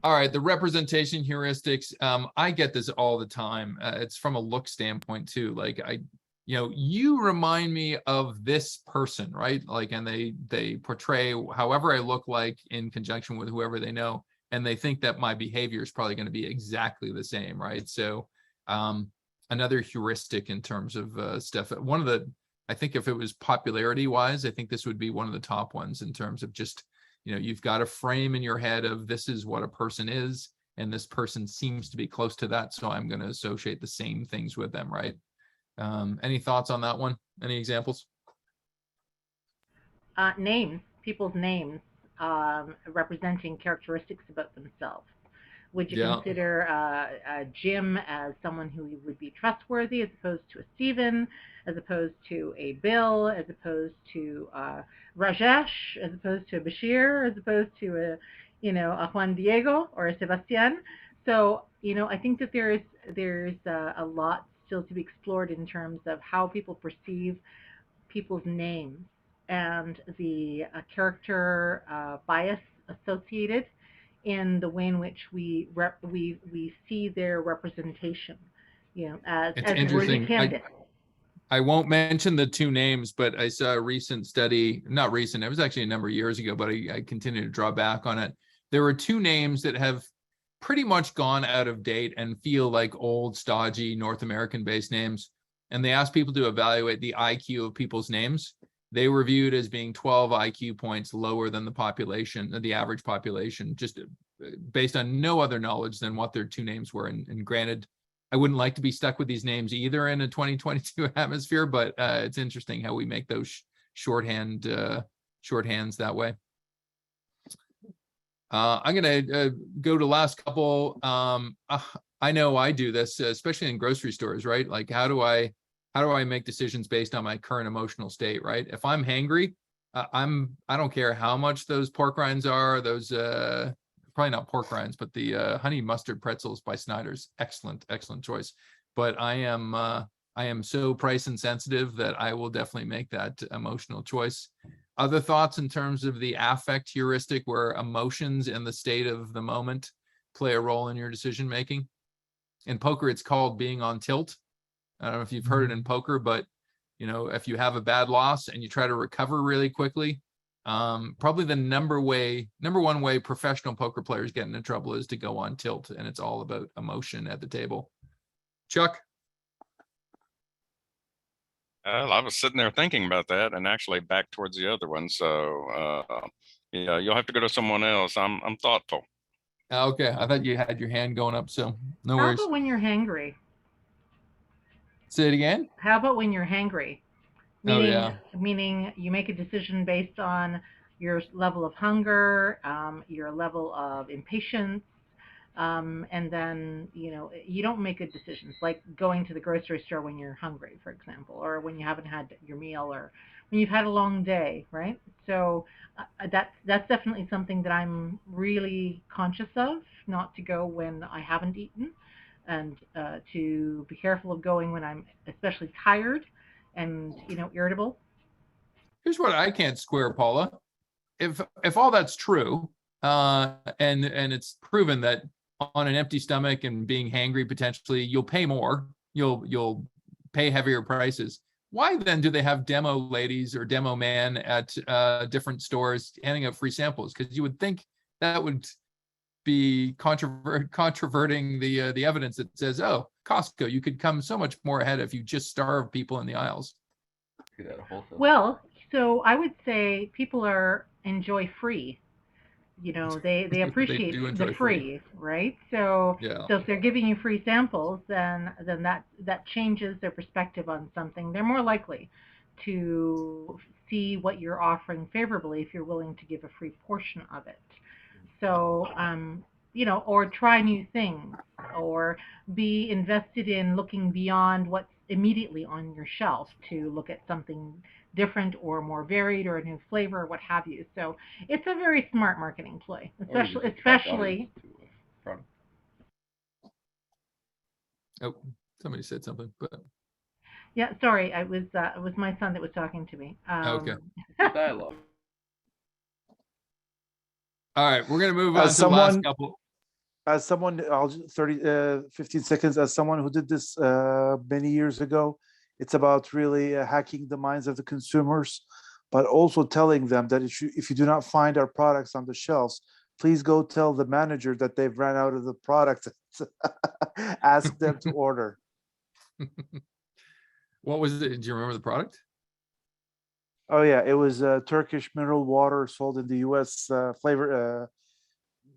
All right, the representation heuristics. I get this all the time. It's from a look standpoint too. Like you remind me of this person, right? Like, and they portray however I look like in conjunction with whoever they know, and they think that my behavior is probably going to be exactly the same, right? So, another heuristic in terms of stuff. I think if it was popularity wise, I think this would be one of the top ones in terms of just, you've got a frame in your head of this is what a person is, and this person seems to be close to that, so I'm going to associate the same things with them, right? Any thoughts on that one? Any examples? Names, people's names, representing characteristics about themselves. Would you consider Jim as someone who would be trustworthy, as opposed to a Stephen, as opposed to a Bill, as opposed to Rajesh, as opposed to a Bashir, as opposed to a Juan Diego or a Sebastian? So I think that there's a lot still to be explored in terms of how people perceive people's names and the character bias associated in the way in which we see their representation, as worthy candidate. I won't mention the two names, but I saw a recent study, not recent, it was actually a number of years ago, but I continue to draw back on it. There were two names that have pretty much gone out of date and feel like old, stodgy North American-based names. And they asked people to evaluate the IQ of people's names. They were viewed as being 12 IQ points lower than the population, the average population, just based on no other knowledge than what their two names were. And granted, I wouldn't like to be stuck with these names either in a 2022 atmosphere, but it's interesting how we make those shorthands that way. I'm going to go to last couple. I know I do this, especially in grocery stores, right? Like, how do I make decisions based on my current emotional state, right? If I'm hangry, I don't care how much those pork rinds are, those probably not pork rinds, but the honey mustard pretzels by Snyder's, excellent choice. But I am so price insensitive that I will definitely make that emotional choice. Other thoughts in terms of the affect heuristic, where emotions and the state of the moment play a role in your decision making? In poker, it's called being on tilt. I don't know if you've heard it in poker, but if you have a bad loss and you try to recover really quickly, probably the number one way professional poker players get into trouble is to go on tilt, and it's all about emotion at the table. Chuck? Well, I was sitting there thinking about that, and actually back towards the other one. So yeah, you'll have to go to someone else. I'm thoughtful. Okay, I thought you had your hand going up, so no worries. How about when you're hangry? Say it again. How about when you're hangry? Meaning you make a decision based on your level of hunger, your level of impatience, and then you don't make good decisions, like going to the grocery store when you're hungry, for example, or when you haven't had your meal, or when you've had a long day, right? So that's definitely something that I'm really conscious of, not to go when I haven't eaten, and to be careful of going when I'm especially tired and irritable. Here's what I can't square, Paula. If all that's true, and it's proven that on an empty stomach and being hangry, potentially you'll pay more, you'll pay heavier prices. Why then do they have demo ladies or demo man at different stores handing out free samples? Because you would think that would be controverting the evidence that says, oh, Costco, you could come so much more ahead if you just starve people in the aisles. Well, so I would say people enjoy free. They appreciate do the enjoy free, right? So Yeah. so if they're giving you free samples, then that changes their perspective on something. They're more likely to see what you're offering favorably if you're willing to give a free portion of it. So or try new things, or be invested in looking beyond what's immediately on your shelf to look at something different or more varied or a new flavor or what have you. So it's a very smart marketing play, especially. Oh, somebody said something, but Yeah, sorry, it was my son that was talking to me. Okay. Dialogue. All right, we're gonna move on As to the last someone, couple. as someone, 15 seconds, as someone who did this many years ago, it's about really hacking the minds of the consumers, but also telling them that if you do not find our products on the shelves, please go tell the manager that they've ran out of the product. Ask them to order. What was it? Do you remember the product? Oh yeah, it was Turkish mineral water sold in the U.S.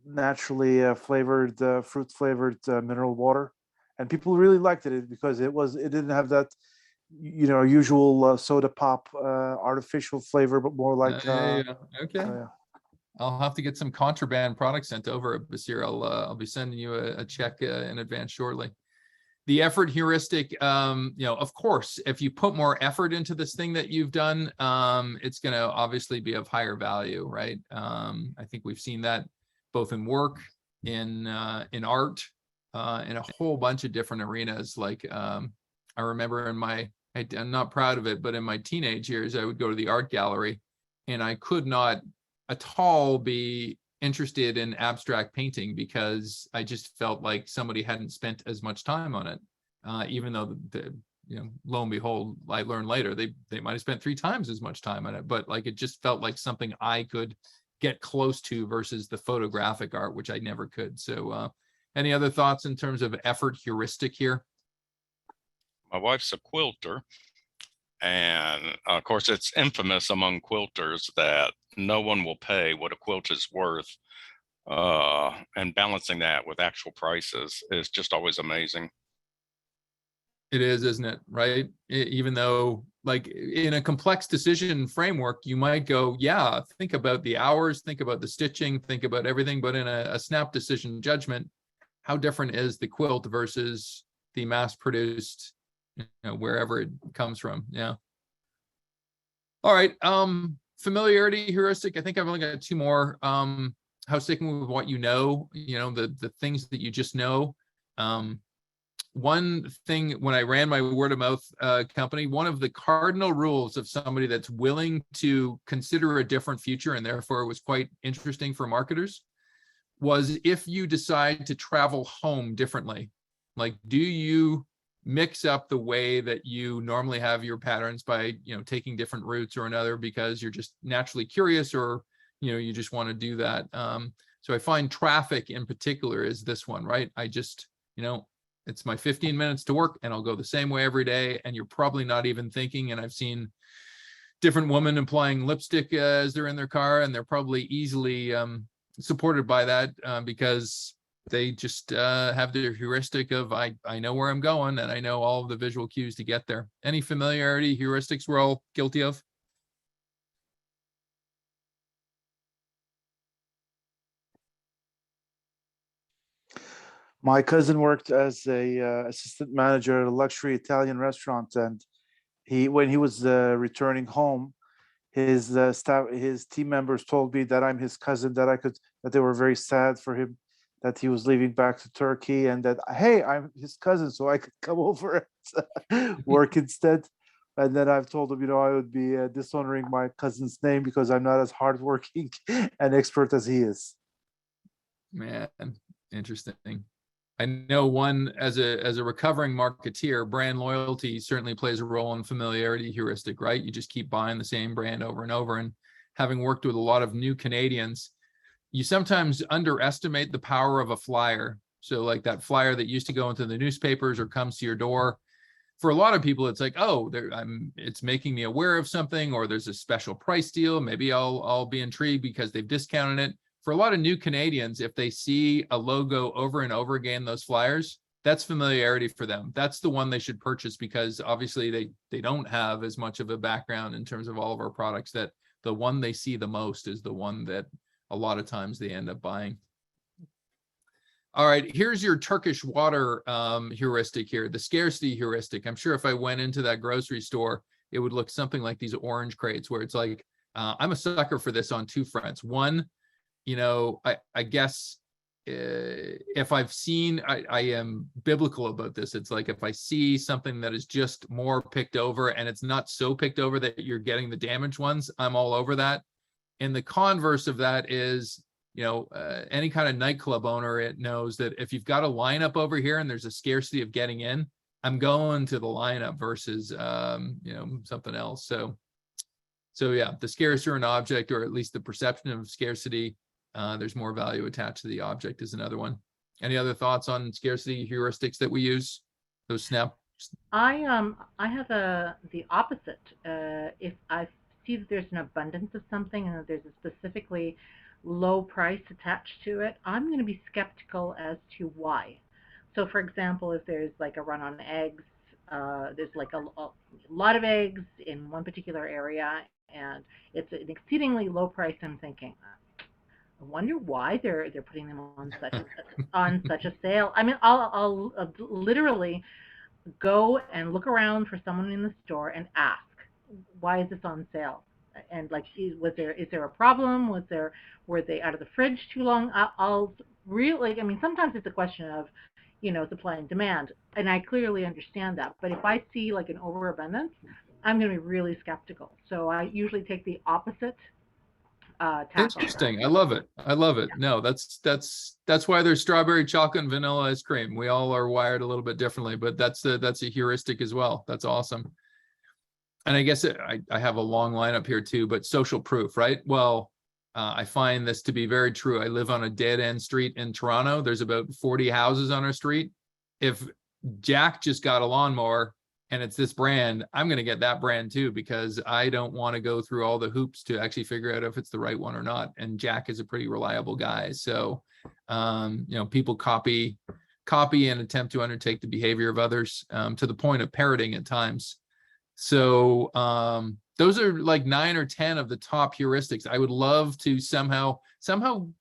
Naturally flavored, fruit flavored mineral water, and people really liked it because it didn't have that usual soda pop artificial flavor, but more like yeah. Okay. yeah. I'll have to get some contraband products sent over, Basir. I'll be sending you a check in advance shortly. The effort heuristic, of course, if you put more effort into this thing that you've done, it's going to obviously be of higher value, right? I think we've seen that both in work, in art, in a whole bunch of different arenas. Like I remember I'm not proud of it, but in my teenage years, I would go to the art gallery, and I could not at all be interested in abstract painting because I just felt like somebody hadn't spent as much time on it, even though lo and behold, I learned later they might have spent 3 times as much time on it, but like it just felt like something I could get close to versus the photographic art, which I never could. So any other thoughts in terms of effort heuristic here? My wife's a quilter, and of course it's infamous among quilters that no one will pay what a quilt is worth, and balancing that with actual prices is just always amazing. It is, isn't it? Right? Even though, like, in a complex decision framework, you might go, yeah, think about the hours, think about the stitching, think about everything. But in a snap decision judgment, how different is the quilt versus the mass-produced, wherever it comes from? Yeah. All right. Familiarity heuristic. I think I've only got 2 more. How sticking with what the things that you just know. One thing, when I ran my word of mouth company, one of the cardinal rules of somebody that's willing to consider a different future, and therefore it was quite interesting for marketers, was if you decide to travel home differently, like, do you mix up the way that you normally have your patterns by, taking different routes or another because you're just naturally curious, or, you just want to do that. So I find traffic in particular is this one, right? I just, it's my 15 minutes to work and I'll go the same way every day. And you're probably not even thinking. And I've seen different women applying lipstick as they're in their car, and they're probably easily supported by that because they just have their heuristic of I know where I'm going and I know all of the visual cues to get there. Any familiarity heuristics we're all guilty of? My cousin worked as a assistant manager at a luxury Italian restaurant, and when he was returning home, his team members told me that I'm his cousin, that they were very sad for him that he was leaving back to Turkey, and that, hey, I'm his cousin, so I could come over and work instead. And then I've told him, I would be dishonoring my cousin's name because I'm not as hardworking and expert as he is. Man, interesting. I know one, as a recovering marketeer, brand loyalty certainly plays a role in familiarity heuristic, right? You just keep buying the same brand over and over. And having worked with a lot of new Canadians, you sometimes underestimate the power of a flyer. So like that flyer that used to go into the newspapers or comes to your door. For a lot of people, it's like, oh, it's making me aware of something, or there's a special price deal. Maybe I'll be intrigued because they've discounted it. For a lot of new Canadians, if they see a logo over and over again, those flyers, that's familiarity for them. That's the one they should purchase, because obviously they don't have as much of a background in terms of all of our products, that the one they see the most is the one that a lot of times they end up buying. All right, here's your Turkish water heuristic here, the scarcity heuristic. I'm sure if I went into that grocery store, it would look something like these orange crates, where it's like, I'm a sucker for this on two fronts. One, I guess if I've seen, I am biblical about this. It's like, if I see something that is just more picked over and it's not so picked over that you're getting the damaged ones, I'm all over that. And the converse of that is, any kind of nightclub owner, it knows that if you've got a lineup over here and there's a scarcity of getting in, I'm going to the lineup versus, something else. So yeah, the scarcer an object, or at least the perception of scarcity, there's more value attached to the object, is another one. Any other thoughts on scarcity heuristics that we use? Those snap. I have the opposite. If I see that there's an abundance of something and that there's a specifically low price attached to it, I'm going to be skeptical as to why. So for example, if there's like a run on eggs, there's like a lot of eggs in one particular area and it's an exceedingly low price, I'm thinking, I wonder why they're putting them on such a sale. I mean, I'll literally go and look around for someone in the store and ask, why is this on sale? And like, is there a problem? Were they out of the fridge too long? I'll really, I mean, sometimes it's a question of, supply and demand, and I clearly understand that. But if I see like an overabundance, I'm going to be really skeptical. So I usually take the opposite tack. Interesting. I love it. Yeah. No, that's why there's strawberry, chocolate, and vanilla ice cream. We all are wired a little bit differently, but that's a heuristic as well. That's awesome. And I guess I have a long lineup here too, but social proof, right? Well, I find this to be very true. I live on a dead end street in Toronto. There's about 40 houses on our street. If Jack just got a lawnmower and it's this brand, I'm going to get that brand too, because I don't want to go through all the hoops to actually figure out if it's the right one or not. And Jack is a pretty reliable guy. So, people copy and attempt to undertake the behavior of others, to the point of parroting at times. So those are like 9 or 10 of the top heuristics. I would love to somehow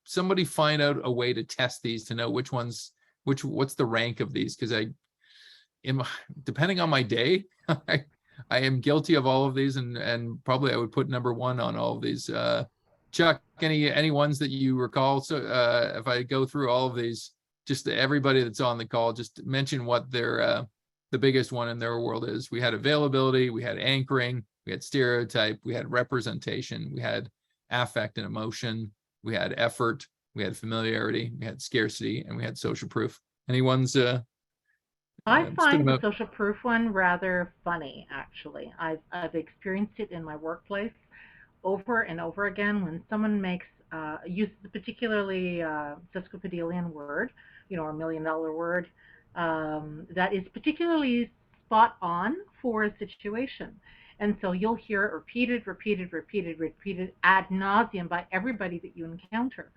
somebody find out a way to test these, to know what's the rank of these, because depending on my day, I am guilty of all of these, and probably I would put number one on all of these. Chuck, any ones that you recall? So if I go through all of these, just everybody that's on the call, just mention what their the biggest one in their world is. We had availability, we had anchoring, we had stereotype, we had representation, we had affect and emotion, we had effort, we had familiarity, we had scarcity, and we had social proof. Anyone's I find the social proof one rather funny, actually. I've experienced it in my workplace over and over again when someone uses a particularly sesquipedalian word, or $1 million word, that is particularly spot on for a situation. And so you'll hear it repeated ad nauseum by everybody that you encounter.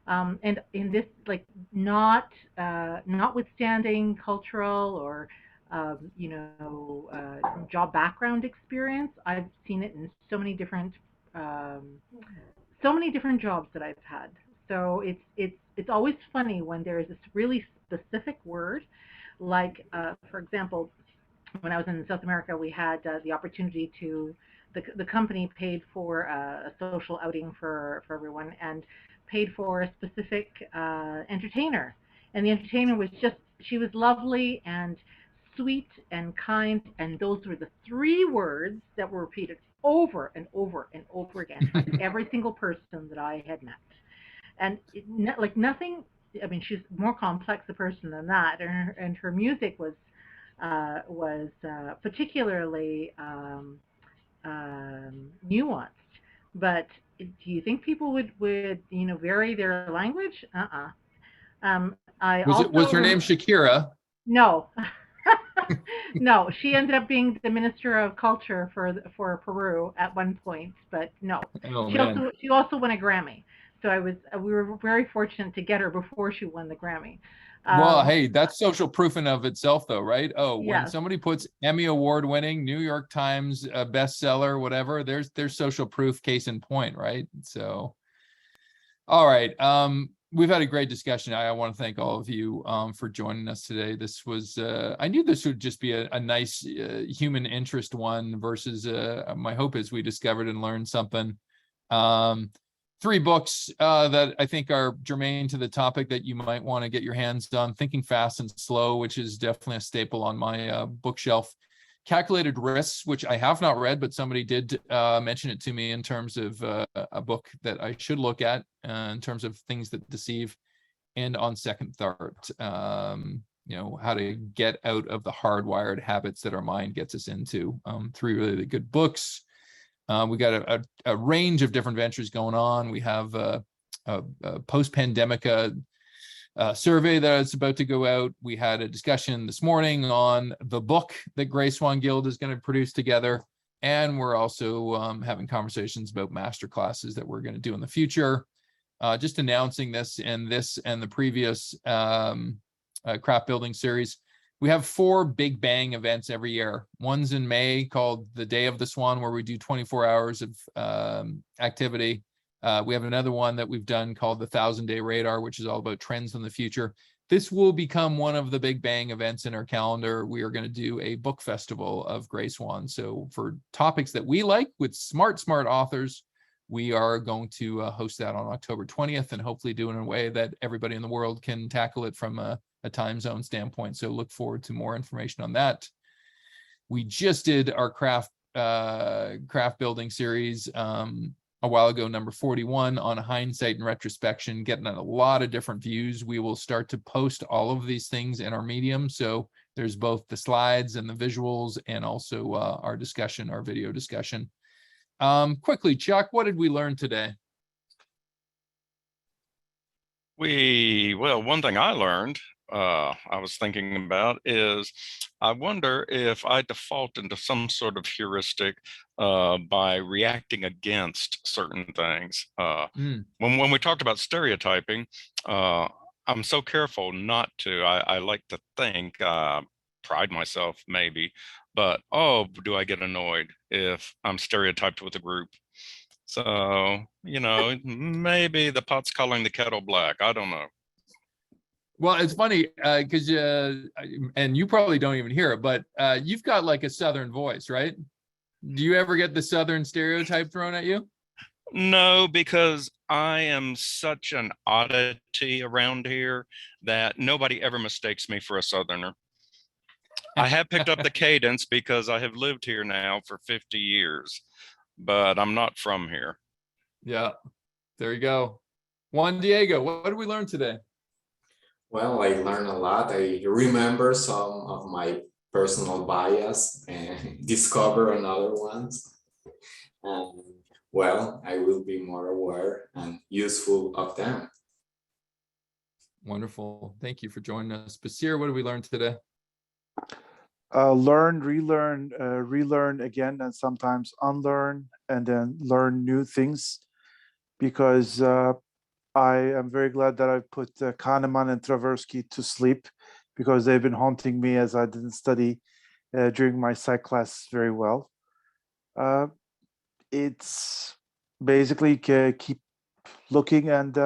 And in this, like, notwithstanding cultural or, job background experience, I've seen it in so many different jobs that I've had. So it's always funny when there is this really specific word, like, for example, when I was in South America, we had the opportunity the company paid for a social outing for everyone, and paid for a specific entertainer. And the entertainer she was lovely and sweet and kind, and those were the 3 words that were repeated over and over and over again by every single person that I had met. And nothing I mean, she's more complex a person than that, and her music was particularly nuanced. But do you think people would vary their language? I Was also her name Shakira? no. No, she ended up being the Minister of Culture for Peru at one point, but no. Oh She man. also won a Grammy. So we were very fortunate to get her before she won the Grammy. Well, hey, that's social proof in of itself, though, right? Oh, when Yes. somebody puts Emmy Award winning, New York Times bestseller, whatever, there's social proof, case in point, right? So, all right. We've had a great discussion. I want to thank all of you for joining us today. This was I knew this would just be a nice human interest one versus my hope is we discovered and learned something. Three books that I think are germane to the topic that you might want to get your hands on. Thinking Fast and Slow, which is definitely a staple on my bookshelf. Calculated Risks, which I have not read, but somebody did mention it to me in terms of a book that I should look at in terms of things that deceive. And On Second Thought, how to get out of the hardwired habits that our mind gets us into. Three really good books. We got a range of different ventures going on. We have a post-pandemic survey that's about to go out. We had a discussion this morning on the book that Grey Swan Guild is going to produce together. And we're also having conversations about master classes that we're going to do in the future. Just announcing this and the previous craft building series. We have 4 big bang events every year. One's in May called the Day of the Swan, where we do 24 hours of activity. We have another one that we've done called the 1,000-Day Radar, which is all about trends in the future. This will become one of the big bang events in our calendar. We are going to do a book festival of Grey Swan. So for topics that we like with smart authors, we are going to host that on October 20th and hopefully do it in a way that everybody in the world can tackle it from a time zone standpoint. So look forward to more information on that. We just did our craft building series a while ago, number 41, on hindsight and retrospection, getting a lot of different views. We will start to post all of these things in our Medium. So there's both the slides and the visuals and also our discussion, our video discussion. Quickly, Chuck, what did we learn today? One thing I learned, I was thinking about is, I wonder if I default into some sort of heuristic by reacting against certain things. When we talked about stereotyping, I'm so careful not to. I like to think, pride myself maybe, but do I get annoyed if I'm stereotyped with a group? So, maybe the pot's calling the kettle black. I don't know. Well, it's funny because and you probably don't even hear it, but you've got like a Southern voice, right? Do you ever get the Southern stereotype thrown at you? No, because I am such an oddity around here that nobody ever mistakes me for a Southerner. I have picked up the cadence because I have lived here now for 50 years, but I'm not from here. Yeah, there you go. Juan Diego, what did we learn today? Well, I learned a lot. I remember some of my personal bias and discover another ones. And well, I will be more aware and useful of them. Wonderful. Thank you for joining us. Basir, what did we learn today? Learn, relearn again, and sometimes unlearn, and then learn new things. Because I am very glad that I put Kahneman and Tversky to sleep, because they've been haunting me as I didn't study during my psych class very well. It's basically keep looking, and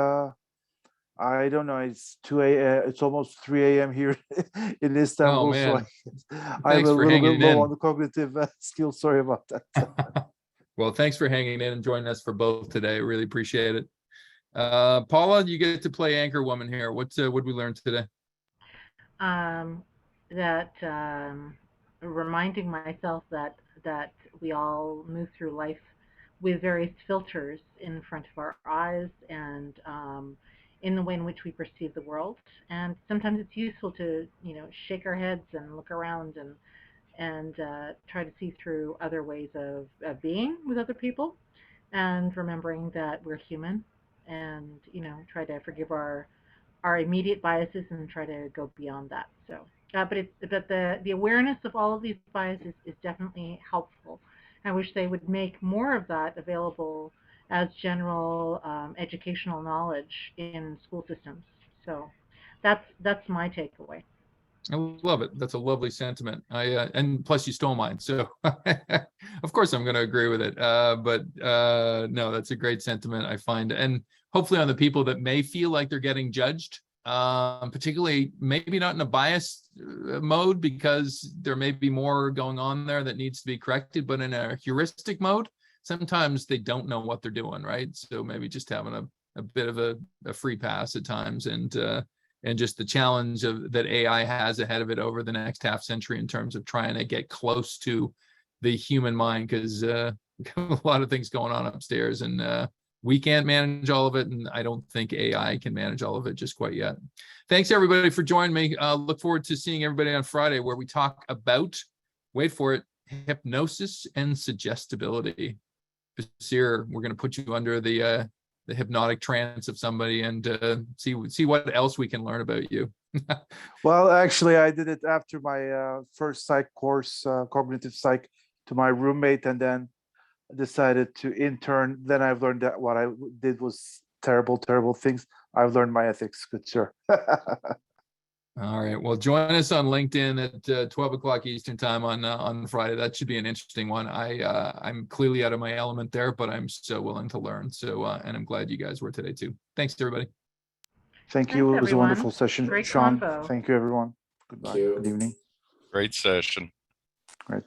I don't know. It's 2 a.m. It's almost 3 a.m. here in Istanbul. Oh, man. So I'm a little bit low on the cognitive skills. Sorry about that. Well, thanks for hanging in and joining us for both today. Really appreciate it. Paula, you get to play anchor woman here. What did we learn today? That reminding myself that we all move through life with various filters in front of our eyes, and in the way in which we perceive the world. And sometimes it's useful to, shake our heads and look around and try to see through other ways of being with other people, and remembering that we're human, and try to forgive our immediate biases and try to go beyond that. So, but the awareness of all of these biases is definitely helpful. I wish they would make more of that available as general educational knowledge in school systems. So, that's my takeaway. I love it. That's a lovely sentiment. And plus you stole mine, so of course I'm going to agree with it. But no, that's a great sentiment, I find, and hopefully on the people that may feel like they're getting judged, particularly maybe not in a biased mode, because there may be more going on there that needs to be corrected, but in a heuristic mode, sometimes they don't know what they're doing, right? So maybe just having a bit of a free pass at times, and just the challenge that AI has ahead of it over the next half century in terms of trying to get close to the human mind, because a lot of things going on upstairs, and we can't manage all of it, and I don't think AI can manage all of it just quite yet. Thanks everybody for joining me. Look forward to seeing everybody on Friday, where we talk about, wait for it, hypnosis and suggestibility. Basir, we're going to put you under the hypnotic trance of somebody and see what else we can learn about you. Well, actually, I did it after my first psych course, cognitive psych, to my roommate, and then decided to intern. Then I've learned that what I did was terrible, terrible things. I've learned my ethics, good sir. All right. Well, join us on LinkedIn at 12 o'clock Eastern time on Friday. That should be an interesting one. I'm clearly out of my element there, but I'm so willing to learn. So, and I'm glad you guys were today too. Thanks, everybody. Thank you. Thanks, It was a everyone. wonderful session, Great Sean. convo. Thank you, everyone. Goodbye. Thank you. Good evening. Great session.